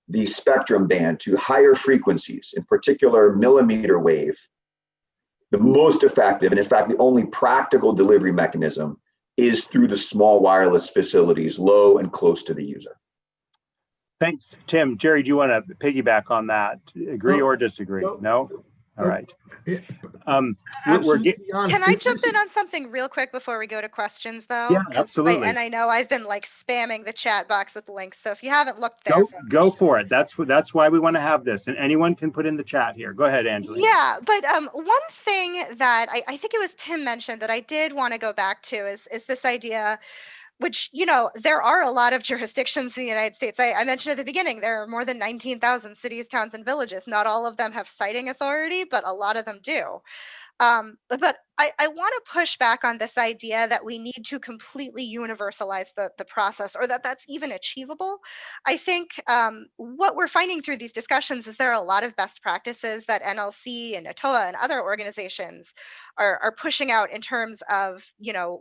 the spectrum band to higher frequencies, in particular millimeter wave, the most effective, and in fact, the only practical delivery mechanism is through the small wireless facilities, low and close to the user. Thanks, Tim. Jerry, do you want to piggyback on that? Agree or disagree? No? All right. Can I jump in on something real quick before we go to questions, though? Yeah, absolutely. I know I've been spamming the chat box with links, so if you haven't looked there, go for it. That's why we want to have this, and anyone can put in the chat here. Go ahead, Angela. Yeah, but one thing that I think it was Tim mentioned that I did want to go back to is this idea, which, there are a lot of jurisdictions in the United States. I mentioned at the beginning, there are more than 19,000 cities, towns, and villages. Not all of them have siting authority, but a lot of them do. But I want to push back on this idea that we need to completely universalize the process, or that's even achievable. I think what we're finding through these discussions is there are a lot of best practices that NLC and NOTOA and other organizations are pushing out in terms of,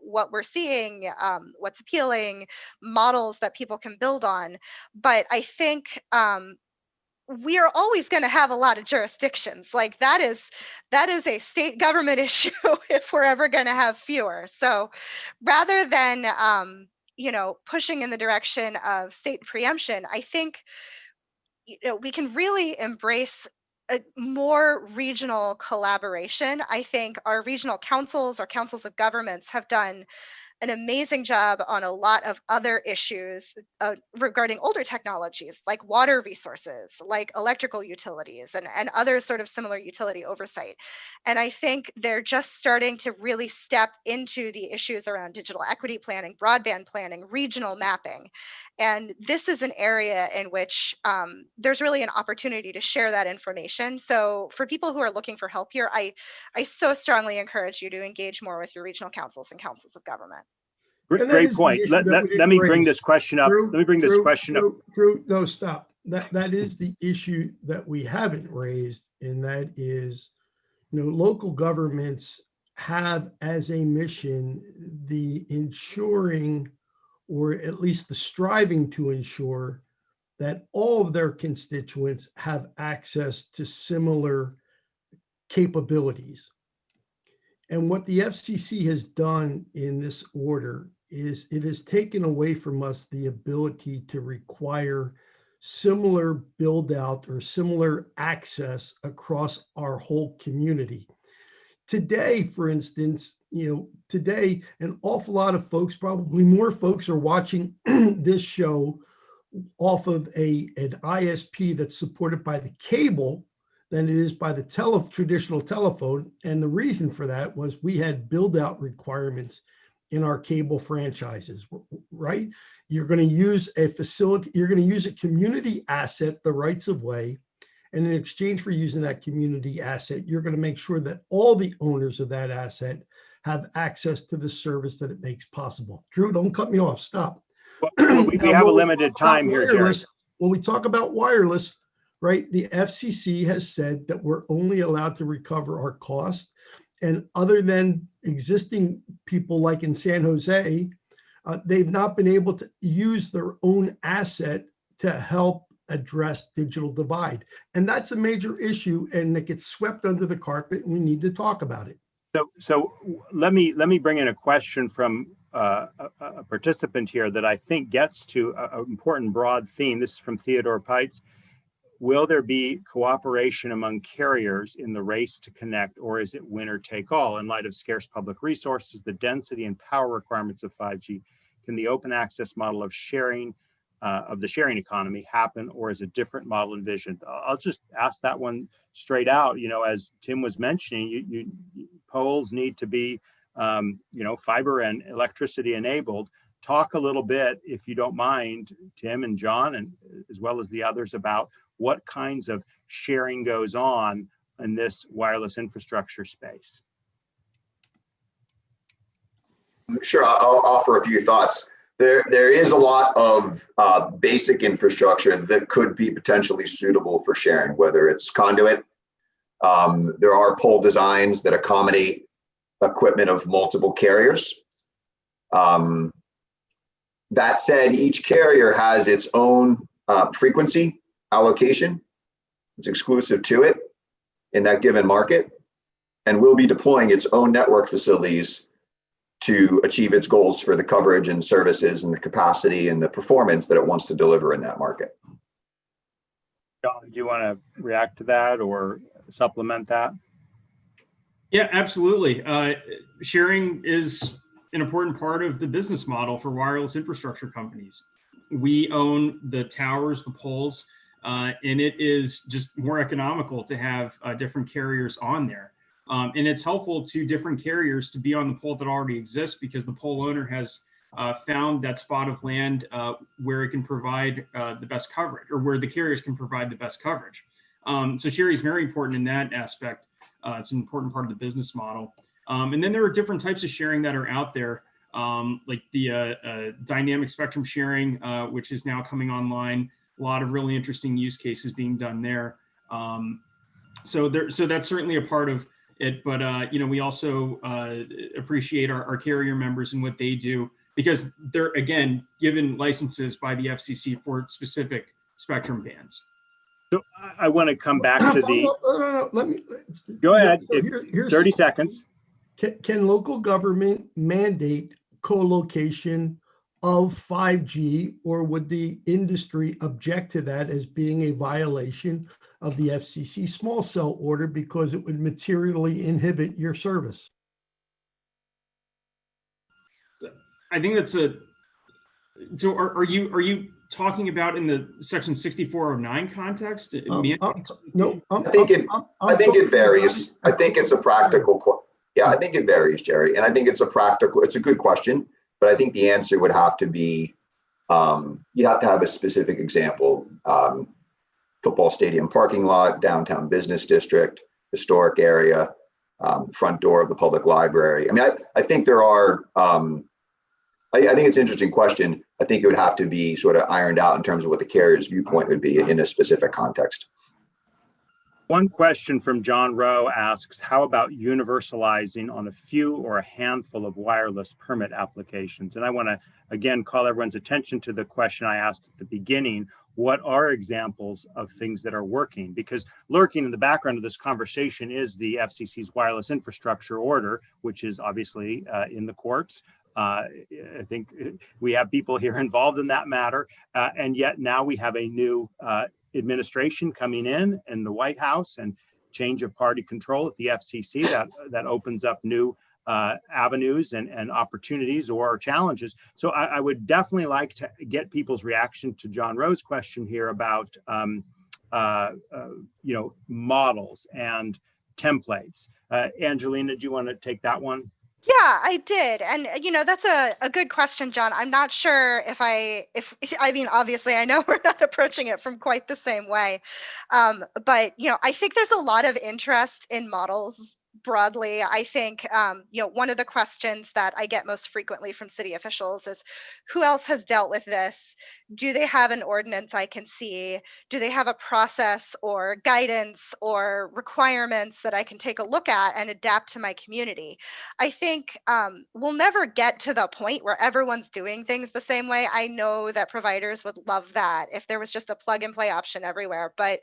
what we're seeing, what's appealing, models that people can build on. But I think we are always going to have a lot of jurisdictions. That is a state government issue if we're ever going to have fewer. So rather than pushing in the direction of state preemption, I think we can really embrace a more regional collaboration. I think our regional councils, our councils of governments have done an amazing job on a lot of other issues regarding older technologies like water resources, like electrical utilities, and other sort of similar utility oversight. And I think they're just starting to really step into the issues around digital equity planning, broadband planning, regional mapping. And this is an area in which there's really an opportunity to share that information. So for people who are looking for help here, I so strongly encourage you to engage more with your regional councils and councils of government. Great point. Let me bring this question up. Let me bring this question up. Drew, no, stop. That is the issue that we haven't raised, and that is, local governments have as a mission the ensuring, or at least the striving to ensure, that all of their constituents have access to similar capabilities. And what the FCC has done in this order is it has taken away from us the ability to require similar build out or similar access across our whole community. Today, for instance, today an awful lot of folks, probably more folks, are watching this show off of an ISP that's supported by the cable than it is by the traditional telephone. And the reason for that was we had build out requirements in our cable franchises, right? You're going to use a facility, you're going to use a community asset, the rights of way. And in exchange for using that community asset, you're going to make sure that all the owners of that asset have access to the service that it makes possible. Drew, don't cut me off. Stop. Well, we have a limited time here, Jerry. When we talk about wireless, right, the FCC has said that we're only allowed to recover our costs. And other than existing people like in San Jose, they've not been able to use their own asset to help address digital divide. And that's a major issue, and it gets swept under the carpet, and we need to talk about it. So let me bring in a question from a participant here that I think gets to an important broad theme. This is from Theodore Pites. Will there be cooperation among carriers in the race to connect, or is it winner take all? In light of scarce public resources, the density and power requirements of 5G, can the open access model of sharing of the sharing economy happen, or is a different model envisioned? I'll just ask that one straight out. As Tim was mentioning, poles need to be, fiber and electricity enabled. Talk a little bit, if you don't mind, Tim and John, and as well as the others, about what kinds of sharing goes on in this wireless infrastructure space. Sure, I'll offer a few thoughts. There is a lot of basic infrastructure that could be potentially suitable for sharing, whether it's conduit. There are pole designs that accommodate equipment of multiple carriers. That said, each carrier has its own frequency allocation. It's exclusive to it in that given market, and will be deploying its own network facilities to achieve its goals for the coverage and services and the capacity and the performance that it wants to deliver in that market. John, do you want to react to that or supplement that? Yeah, absolutely. Sharing is an important part of the business model for wireless infrastructure companies. We own the towers, the poles, and it is just more economical to have different carriers on there. And it's helpful to different carriers to be on the pole that already exists, because the pole owner has found that spot of land where it can provide the best coverage, or where the carriers can provide the best coverage. So sharing is very important in that aspect. It's an important part of the business model. And then there are different types of sharing that are out there, like the dynamic spectrum sharing, which is now coming online. A lot of really interesting use cases being done there. So that's certainly a part of it, but we also appreciate our carrier members and what they do, because they're, again, given licenses by the FCC for specific spectrum bands. So I want to come back to the. No, let me go ahead. So 30 seconds. Can local government mandate co-location of 5G, or would the industry object to that as being a violation of the FCC small cell order because it would materially inhibit your service? I think that's so are you talking about in the section 6409 context? No, I think it varies. I think it's a practical, yeah, I think it varies, Jerry. And I think it's a good question, but I think the answer would have to be, you have to have a specific example. Football stadium parking lot, downtown business district, historic area, front door of the public library. I mean, I think there are, I think it's an interesting question. I think it would have to be sort of ironed out in terms of what the carrier's viewpoint would be in a specific context. One question from John Rowe asks, how about universalizing on a few or a handful of wireless permit applications? And I want to, again, call everyone's attention to the question I asked at the beginning. What are examples of things that are working? Because lurking in the background of this conversation is the FCC's wireless infrastructure order, which is obviously in the courts. I think we have people here involved in that matter. And yet now we have a new administration coming in the White House and change of party control at the FCC that opens up new avenues and opportunities or challenges. So I would definitely like to get people's reaction to John Rowe's question here about models and templates. Angelina, do you want to take that one? Yeah, I did. And, that's a good question, John. I'm not sure if I mean, obviously, I know we're not approaching it from quite the same way. But, I think there's a lot of interest in models broadly. I think, one of the questions that I get most frequently from city officials is, who else has dealt with this? Do they have an ordinance I can see? Do they have a process or guidance or requirements that I can take a look at and adapt to my community? I think we'll never get to the point where everyone's doing things the same way. I know that providers would love that if there was just a plug and play option everywhere. But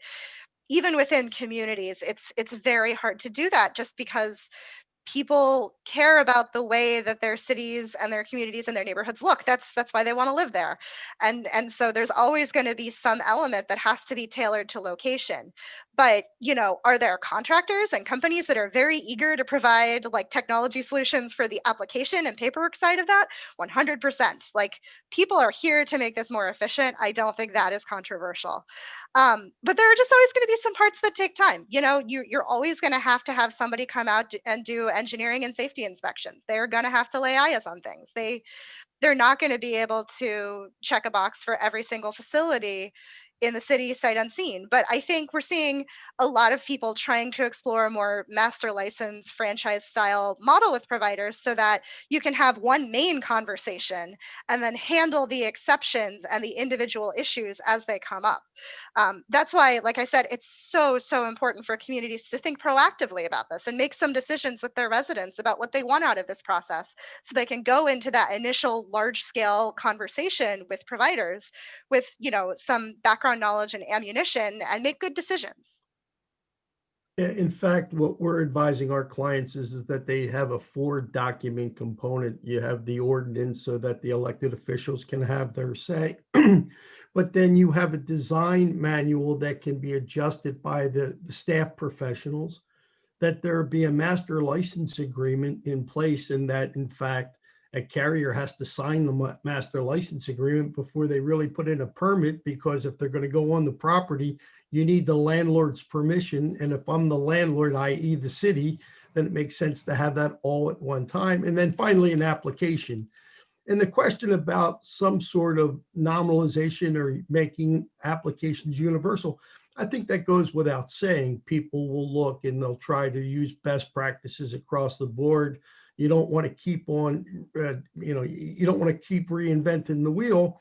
even within communities, it's very hard to do that just because people care about the way that their cities and their communities and their neighborhoods look. That's why they want to live there. And so there's always going to be some element that has to be tailored to location. But, are there contractors and companies that are very eager to provide like technology solutions for the application and paperwork side of that? 100%. Like, people are here to make this more efficient. I don't think that is controversial. But there are just always going to be some parts that take time. You're always going to have somebody come out and do engineering and safety inspections. They're going to have to lay eyes on things. They're not going to be able to check a box for every single facility in the city sight unseen. But I think we're seeing a lot of people trying to explore a more master license franchise style model with providers so that you can have one main conversation and then handle the exceptions and the individual issues as they come up. That's why, like I said, it's so important for communities to think proactively about this and make some decisions with their residents about what they want out of this process so they can go into that initial large scale conversation with providers with, some background knowledge and ammunition and make good decisions. In fact, what we're advising our clients is that they have a 4-document component. You have the ordinance so that the elected officials can have their say, but then you have a design manual that can be adjusted by the staff professionals, that there be a master license agreement in place, and that in fact a carrier has to sign the master license agreement before they really put in a permit, because if they're going to go on the property, you need the landlord's permission. And if I'm the landlord, i.e. the city, then it makes sense to have that all at one time. And then finally, an application. And the question about some sort of nominalization or making applications universal, I think that goes without saying. People will look and they'll try to use best practices across the board. You don't want to keep on, you don't want to keep reinventing the wheel.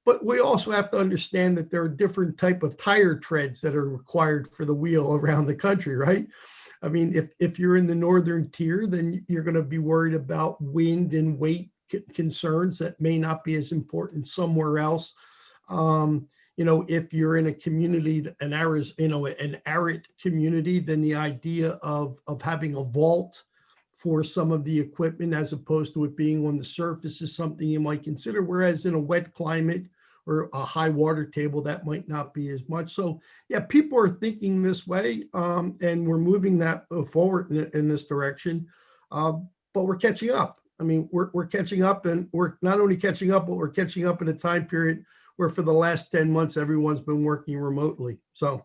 But we also have to understand that there are different type of tire treads that are required for the wheel around the country, right? I mean, if you're in the northern tier, then you're going to be worried about wind and weight concerns that may not be as important somewhere else. If you're in a community, an arid community, then the idea of having a vault for some of the equipment as opposed to it being on the surface is something you might consider. Whereas in a wet climate or a high water table, that might not be as much. So yeah, people are thinking this way, and we're moving that forward in this direction, but we're catching up. I mean, we're catching up, and we're not only catching up, but we're catching up in a time period where for the last 10 months, everyone's been working remotely. So,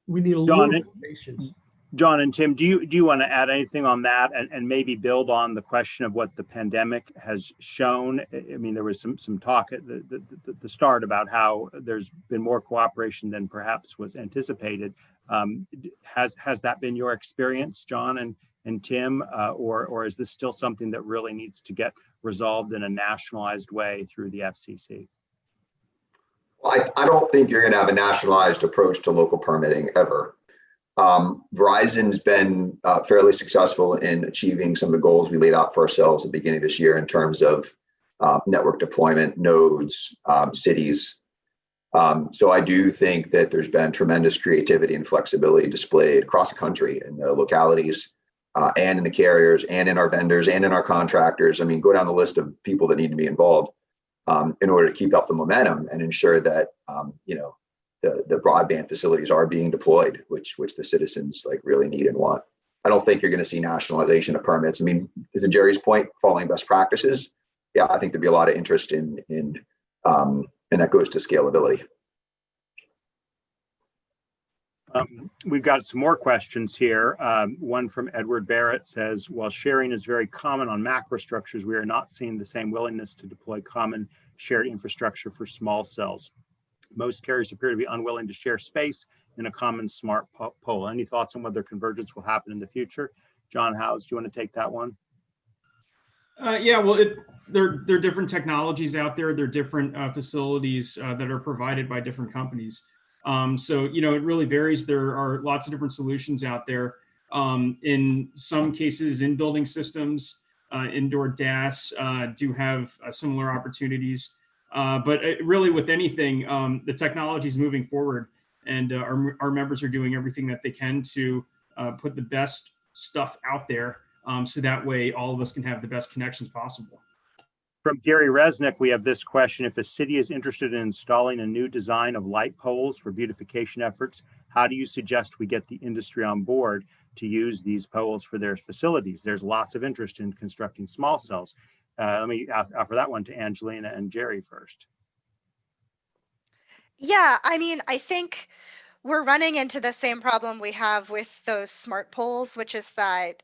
we need a little bit of patience. John and Tim, do you want to add anything on that, and maybe build on the question of what the pandemic has shown? I mean, there was some talk at the start about how there's been more cooperation than perhaps was anticipated. Has that been your experience, John and Tim, or is this still something that really needs to get resolved in a nationalized way through the FCC? Well, I don't think you're going to have a nationalized approach to local permitting ever. Verizon's been fairly successful in achieving some of the goals we laid out for ourselves at the beginning of this year in terms of network deployment, nodes, cities. So I do think that there's been tremendous creativity and flexibility displayed across the country in the localities and in the carriers and in our vendors and in our contractors. I mean, go down the list of people that need to be involved in order to keep up the momentum and ensure that, the broadband facilities are being deployed, which the citizens really need and want. I don't think you're going to see nationalization of permits. I mean, to Jerry's point, following best practices, yeah, I think there'd be a lot of interest in and that goes to scalability. We've got some more questions here. One from Edward Barrett says, while sharing is very common on macro structures, we are not seeing the same willingness to deploy common shared infrastructure for small cells. Most carriers appear to be unwilling to share space in a common smart pole. Any thoughts on whether convergence will happen in the future? John Howes, do you want to take that one? Yeah, well, there are different technologies out there. There are different facilities that are provided by different companies. So, it really varies. There are lots of different solutions out there. In some cases, in building systems, indoor DAS do have similar opportunities. But really with anything, the technology is moving forward, and our members are doing everything that they can to put the best stuff out there, so that way all of us can have the best connections possible. From Gary Resnick, we have this question. If a city is interested in installing a new design of light poles for beautification efforts, how do you suggest we get the industry on board to use these poles for their facilities? There's lots of interest in constructing small cells. Let me offer that one to Angelina and Jerry first. Yeah, I mean, I think we're running into the same problem we have with those smart poles, which is that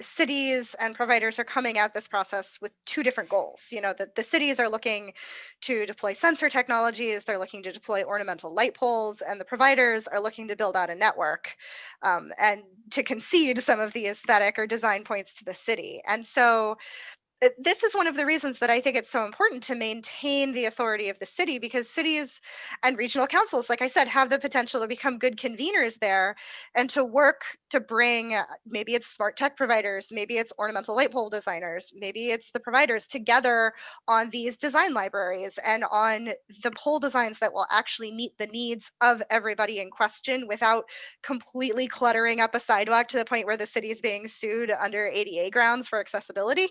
cities and providers are coming at this process with two different goals. The cities are looking to deploy sensor technologies, they're looking to deploy ornamental light poles, and the providers are looking to build out a network and to concede some of the aesthetic or design points to the city. And so this is one of the reasons that I think it's so important to maintain the authority of the city, because cities and regional councils, like I said, have the potential to become good conveners there and to work to bring, maybe it's smart tech providers, maybe it's ornamental light pole designers, maybe it's the providers together on these design libraries and on the pole designs that will actually meet the needs of everybody in question without completely cluttering up a sidewalk to the point where the city is being sued under ADA grounds for accessibility.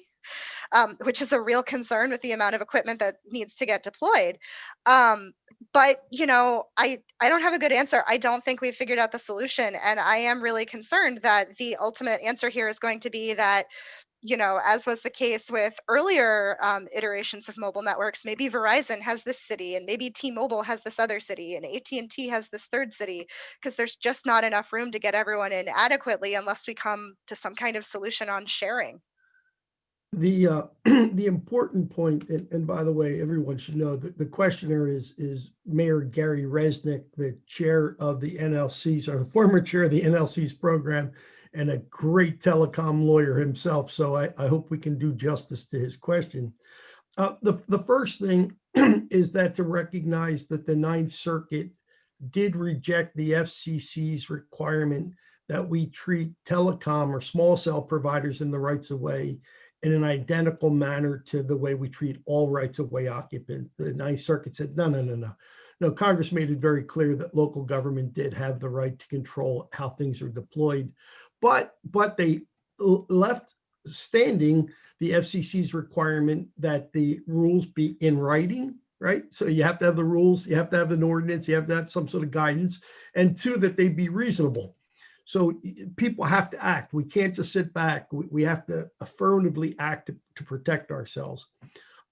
Which is a real concern with the amount of equipment that needs to get deployed. But, I don't have a good answer. I don't think we've figured out the solution. And I am really concerned that the ultimate answer here is going to be that, as was the case with earlier iterations of mobile networks, maybe Verizon has this city and maybe T-Mobile has this other city and AT&T has this third city, because there's just not enough room to get everyone in adequately unless we come to some kind of solution on sharing. The important point, and by the way, everyone should know that the questioner is Mayor Gary Resnick, the chair of the NLC's, or the former chair of the NLC's program, and a great telecom lawyer himself. So I hope we can do justice to his question. The first thing is that to recognize that the Ninth Circuit did reject the FCC's requirement that we treat telecom or small cell providers in the rights of way in an identical manner to the way we treat all rights of way occupants. The Ninth Circuit said, no. Congress made it very clear that local government did have the right to control how things are deployed, but they left standing the FCC's requirement that the rules be in writing, right? So you have to have the rules, you have to have an ordinance, you have to have some sort of guidance, and two, that they be reasonable. So people have to act. We can't just sit back. We have to affirmatively act to protect ourselves.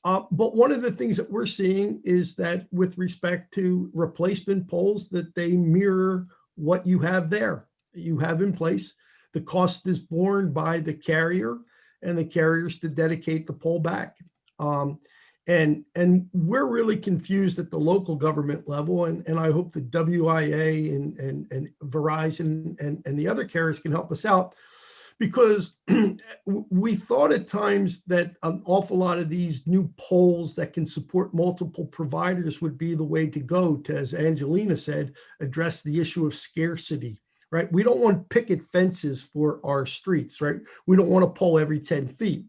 But one of the things that we're seeing is that with respect to replacement poles, that they mirror what you have there, you have in place. The cost is borne by the carrier, and the carriers to dedicate the pole back. And we're really confused at the local government level, and I hope the WIA and Verizon and the other carriers can help us out, because we thought at times that an awful lot of these new poles that can support multiple providers would be the way to go to, as Angelina said, address the issue of scarcity, right? We don't want picket fences for our streets, right? We don't want a pole every 10 feet.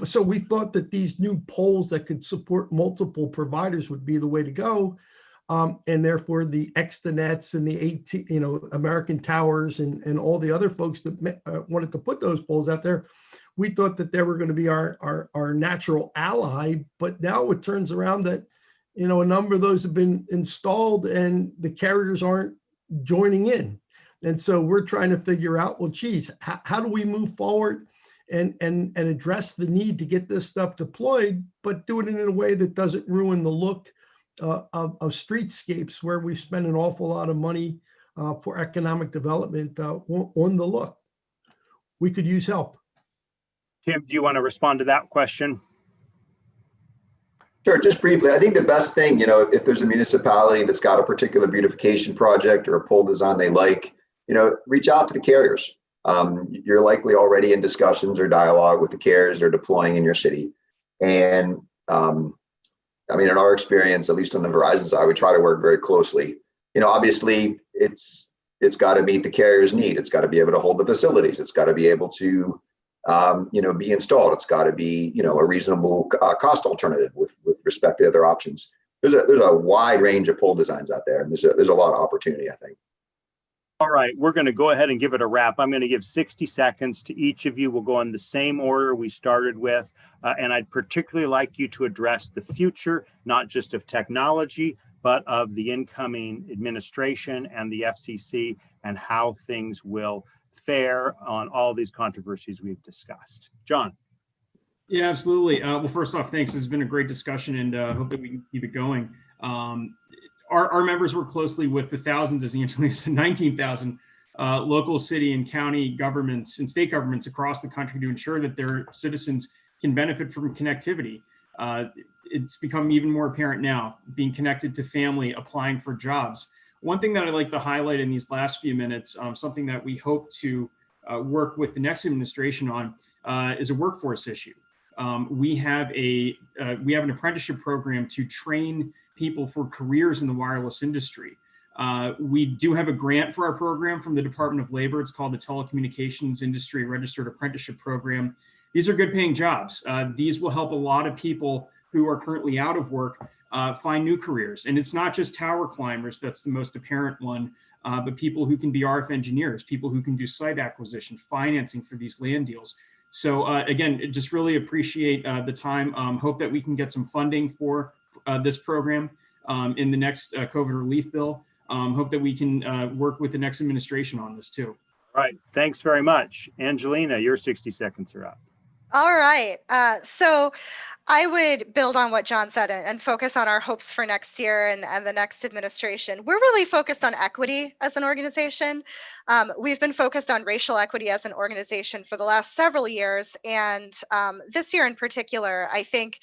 So we thought that these new poles that could support multiple providers would be the way to go. And therefore the Extonets and the American Towers and all the other folks that wanted to put those poles out there, we thought that they were going to be our natural ally. But now it turns around that, a number of those have been installed and the carriers aren't joining in. And so we're trying to figure out, well, geez, how do we move forward and address the need to get this stuff deployed, but do it in a way that doesn't ruin the look of streetscapes where we've spent an awful lot of money for economic development on the look. We could use help. Tim, do you want to respond to that question? Sure, just briefly. I think the best thing, if there's a municipality that's got a particular beautification project or a pole design they like, reach out to the carriers. You're likely already in discussions or dialogue with the carriers they're deploying in your city. And in our experience, at least on the Verizon side, we try to work very closely. Obviously it's got to meet the carrier's need. It's got to be able to hold the facilities. It's got to be able to, be installed. It's got to be, a reasonable cost alternative with respect to other options. There's a wide range of pole designs out there, and there's a lot of opportunity, I think. All right, we're going to go ahead and give it a wrap. I'm going to give 60 seconds to each of you. We'll go in the same order we started with. And I'd particularly like you to address the future, not just of technology, but of the incoming administration and the FCC and how things will fare on all these controversies we've discussed. John. Yeah, absolutely. Well, first off, thanks. This has been a great discussion, and hope that we can keep it going. Our members work closely with the thousands, as Angelina said, 19,000 local, city, and county governments and state governments across the country to ensure that their citizens can benefit from connectivity. It's become even more apparent now, being connected to family, applying for jobs. One thing that I'd like to highlight in these last few minutes, something that we hope to work with the next administration on, is a workforce issue. We have an apprenticeship program to train people for careers in the wireless industry. We do have a grant for our program from the Department of Labor. It's called the Telecommunications Industry Registered Apprenticeship Program. These are good paying jobs. These will help a lot of people who are currently out of work find new careers. And it's not just tower climbers, that's the most apparent one, but people who can be RF engineers, people who can do site acquisition, financing for these land deals. So again, just really appreciate the time. Hope that we can get some funding for this program in the next COVID relief bill. Hope that we can work with the next administration on this too. All right, thanks very much. Angelina, your 60 seconds are up. All right. So I would build on what John said and focus on our hopes for next year and the next administration. We're really focused on equity as an organization. We've been focused on racial equity as an organization for the last several years. And this year in particular, I think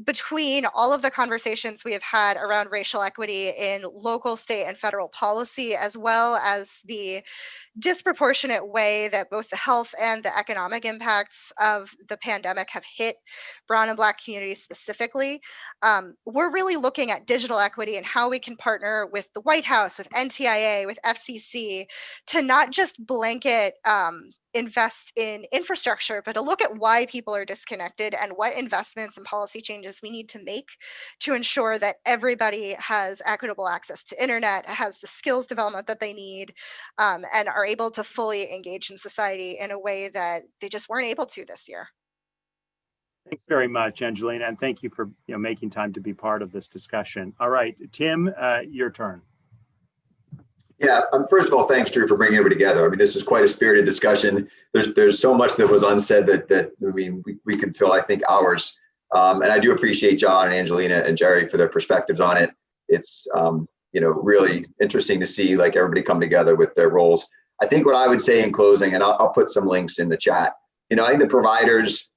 between all of the conversations we have had around racial equity in local, state, and federal policy, as well as the disproportionate way that both the health and the economic impacts of the pandemic have hit Brown and Black communities specifically, we're really looking at digital equity and how we can partner with the White House, with NTIA, with FCC, to not just blanket invest in infrastructure, but to look at why people are disconnected and what investments and policy changes we need to make to ensure that everybody has equitable access to internet, has the skills development that they need, and are able to fully engage in society in a way that they just weren't able to this year. Thanks very much, Angelina, and thank you for making time to be part of this discussion. All right, Tim, your turn. Yeah, first of all, thanks, Drew, for bringing everybody together. I mean, this was quite a spirited discussion. There's so much that was unsaid that I mean, we could fill, I think, hours. And I do appreciate John and Angelina and Jerry for their perspectives on it. It's really interesting to see like everybody come together with their roles. I think what I would say in closing, and I'll put some links in the chat. I think the providers,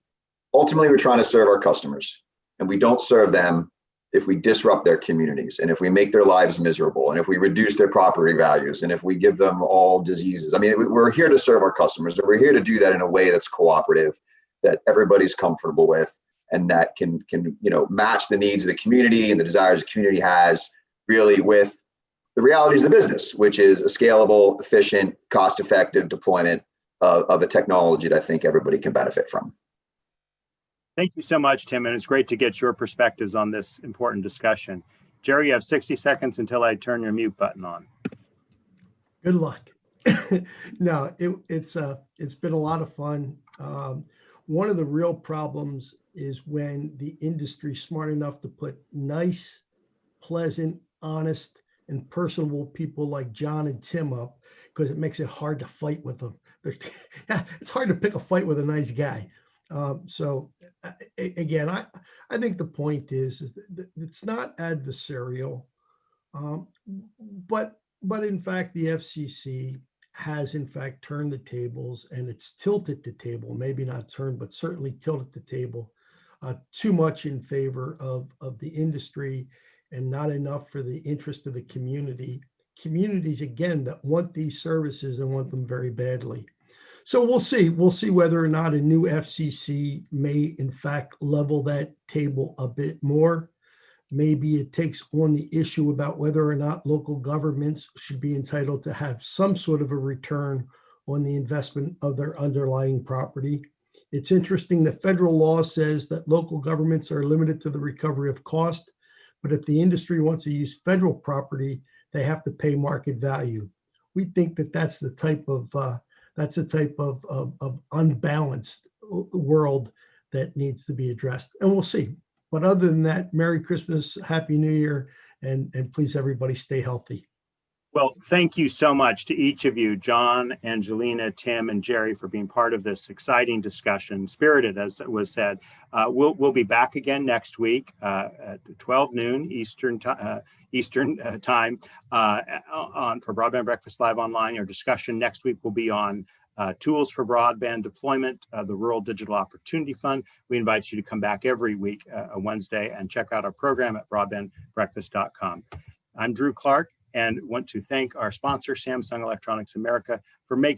ultimately, we're trying to serve our customers, and we don't serve them if we disrupt their communities, and if we make their lives miserable, and if we reduce their property values, and if we give them all diseases. I mean, we're here to serve our customers, and we're here to do that in a way that's cooperative, that everybody's comfortable with, and that can match the needs of the community and the desires the community has, really with the realities of the business, which is a scalable, efficient, cost-effective deployment of a technology that I think everybody can benefit from. Thank you so much, Tim, and it's great to get your perspectives on this important discussion. Jerry, you have 60 seconds until I turn your mute button on. Good luck. No, it's been a lot of fun. One of the real problems is when the industry's smart enough to put nice, pleasant, honest, and personable people like John and Tim up, because it makes it hard to fight with them. It's hard to pick a fight with a nice guy. So again, I think the point is that it's not adversarial, but in fact, the FCC has in fact turned the tables, and it's tilted the table, maybe not turned, but certainly tilted the table too much in favor of the industry and not enough for the interest of the community. Communities, again, that want these services and want them very badly. So we'll see whether or not a new FCC may in fact level that table a bit more. Maybe it takes on the issue about whether or not local governments should be entitled to have some sort of a return on the investment of their underlying property. It's interesting that federal law says that local governments are limited to the recovery of cost, but if the industry wants to use federal property, they have to pay market value. We think that that's the type of unbalanced world that needs to be addressed, and we'll see. But other than that, Merry Christmas, Happy New Year, and please everybody stay healthy. Well, thank you so much to each of you, John, Angelina, Tim, and Jerry, for being part of this exciting discussion, spirited, as was said. We'll be back again next week at 12 noon Eastern time for Broadband Breakfast Live Online. Our discussion next week will be on tools for broadband deployment, the Rural Digital Opportunity Fund. We invite you to come back every week, a Wednesday, and check out our program at broadbandbreakfast.com. I'm Drew Clark, and want to thank our sponsor, Samsung Electronics America, for making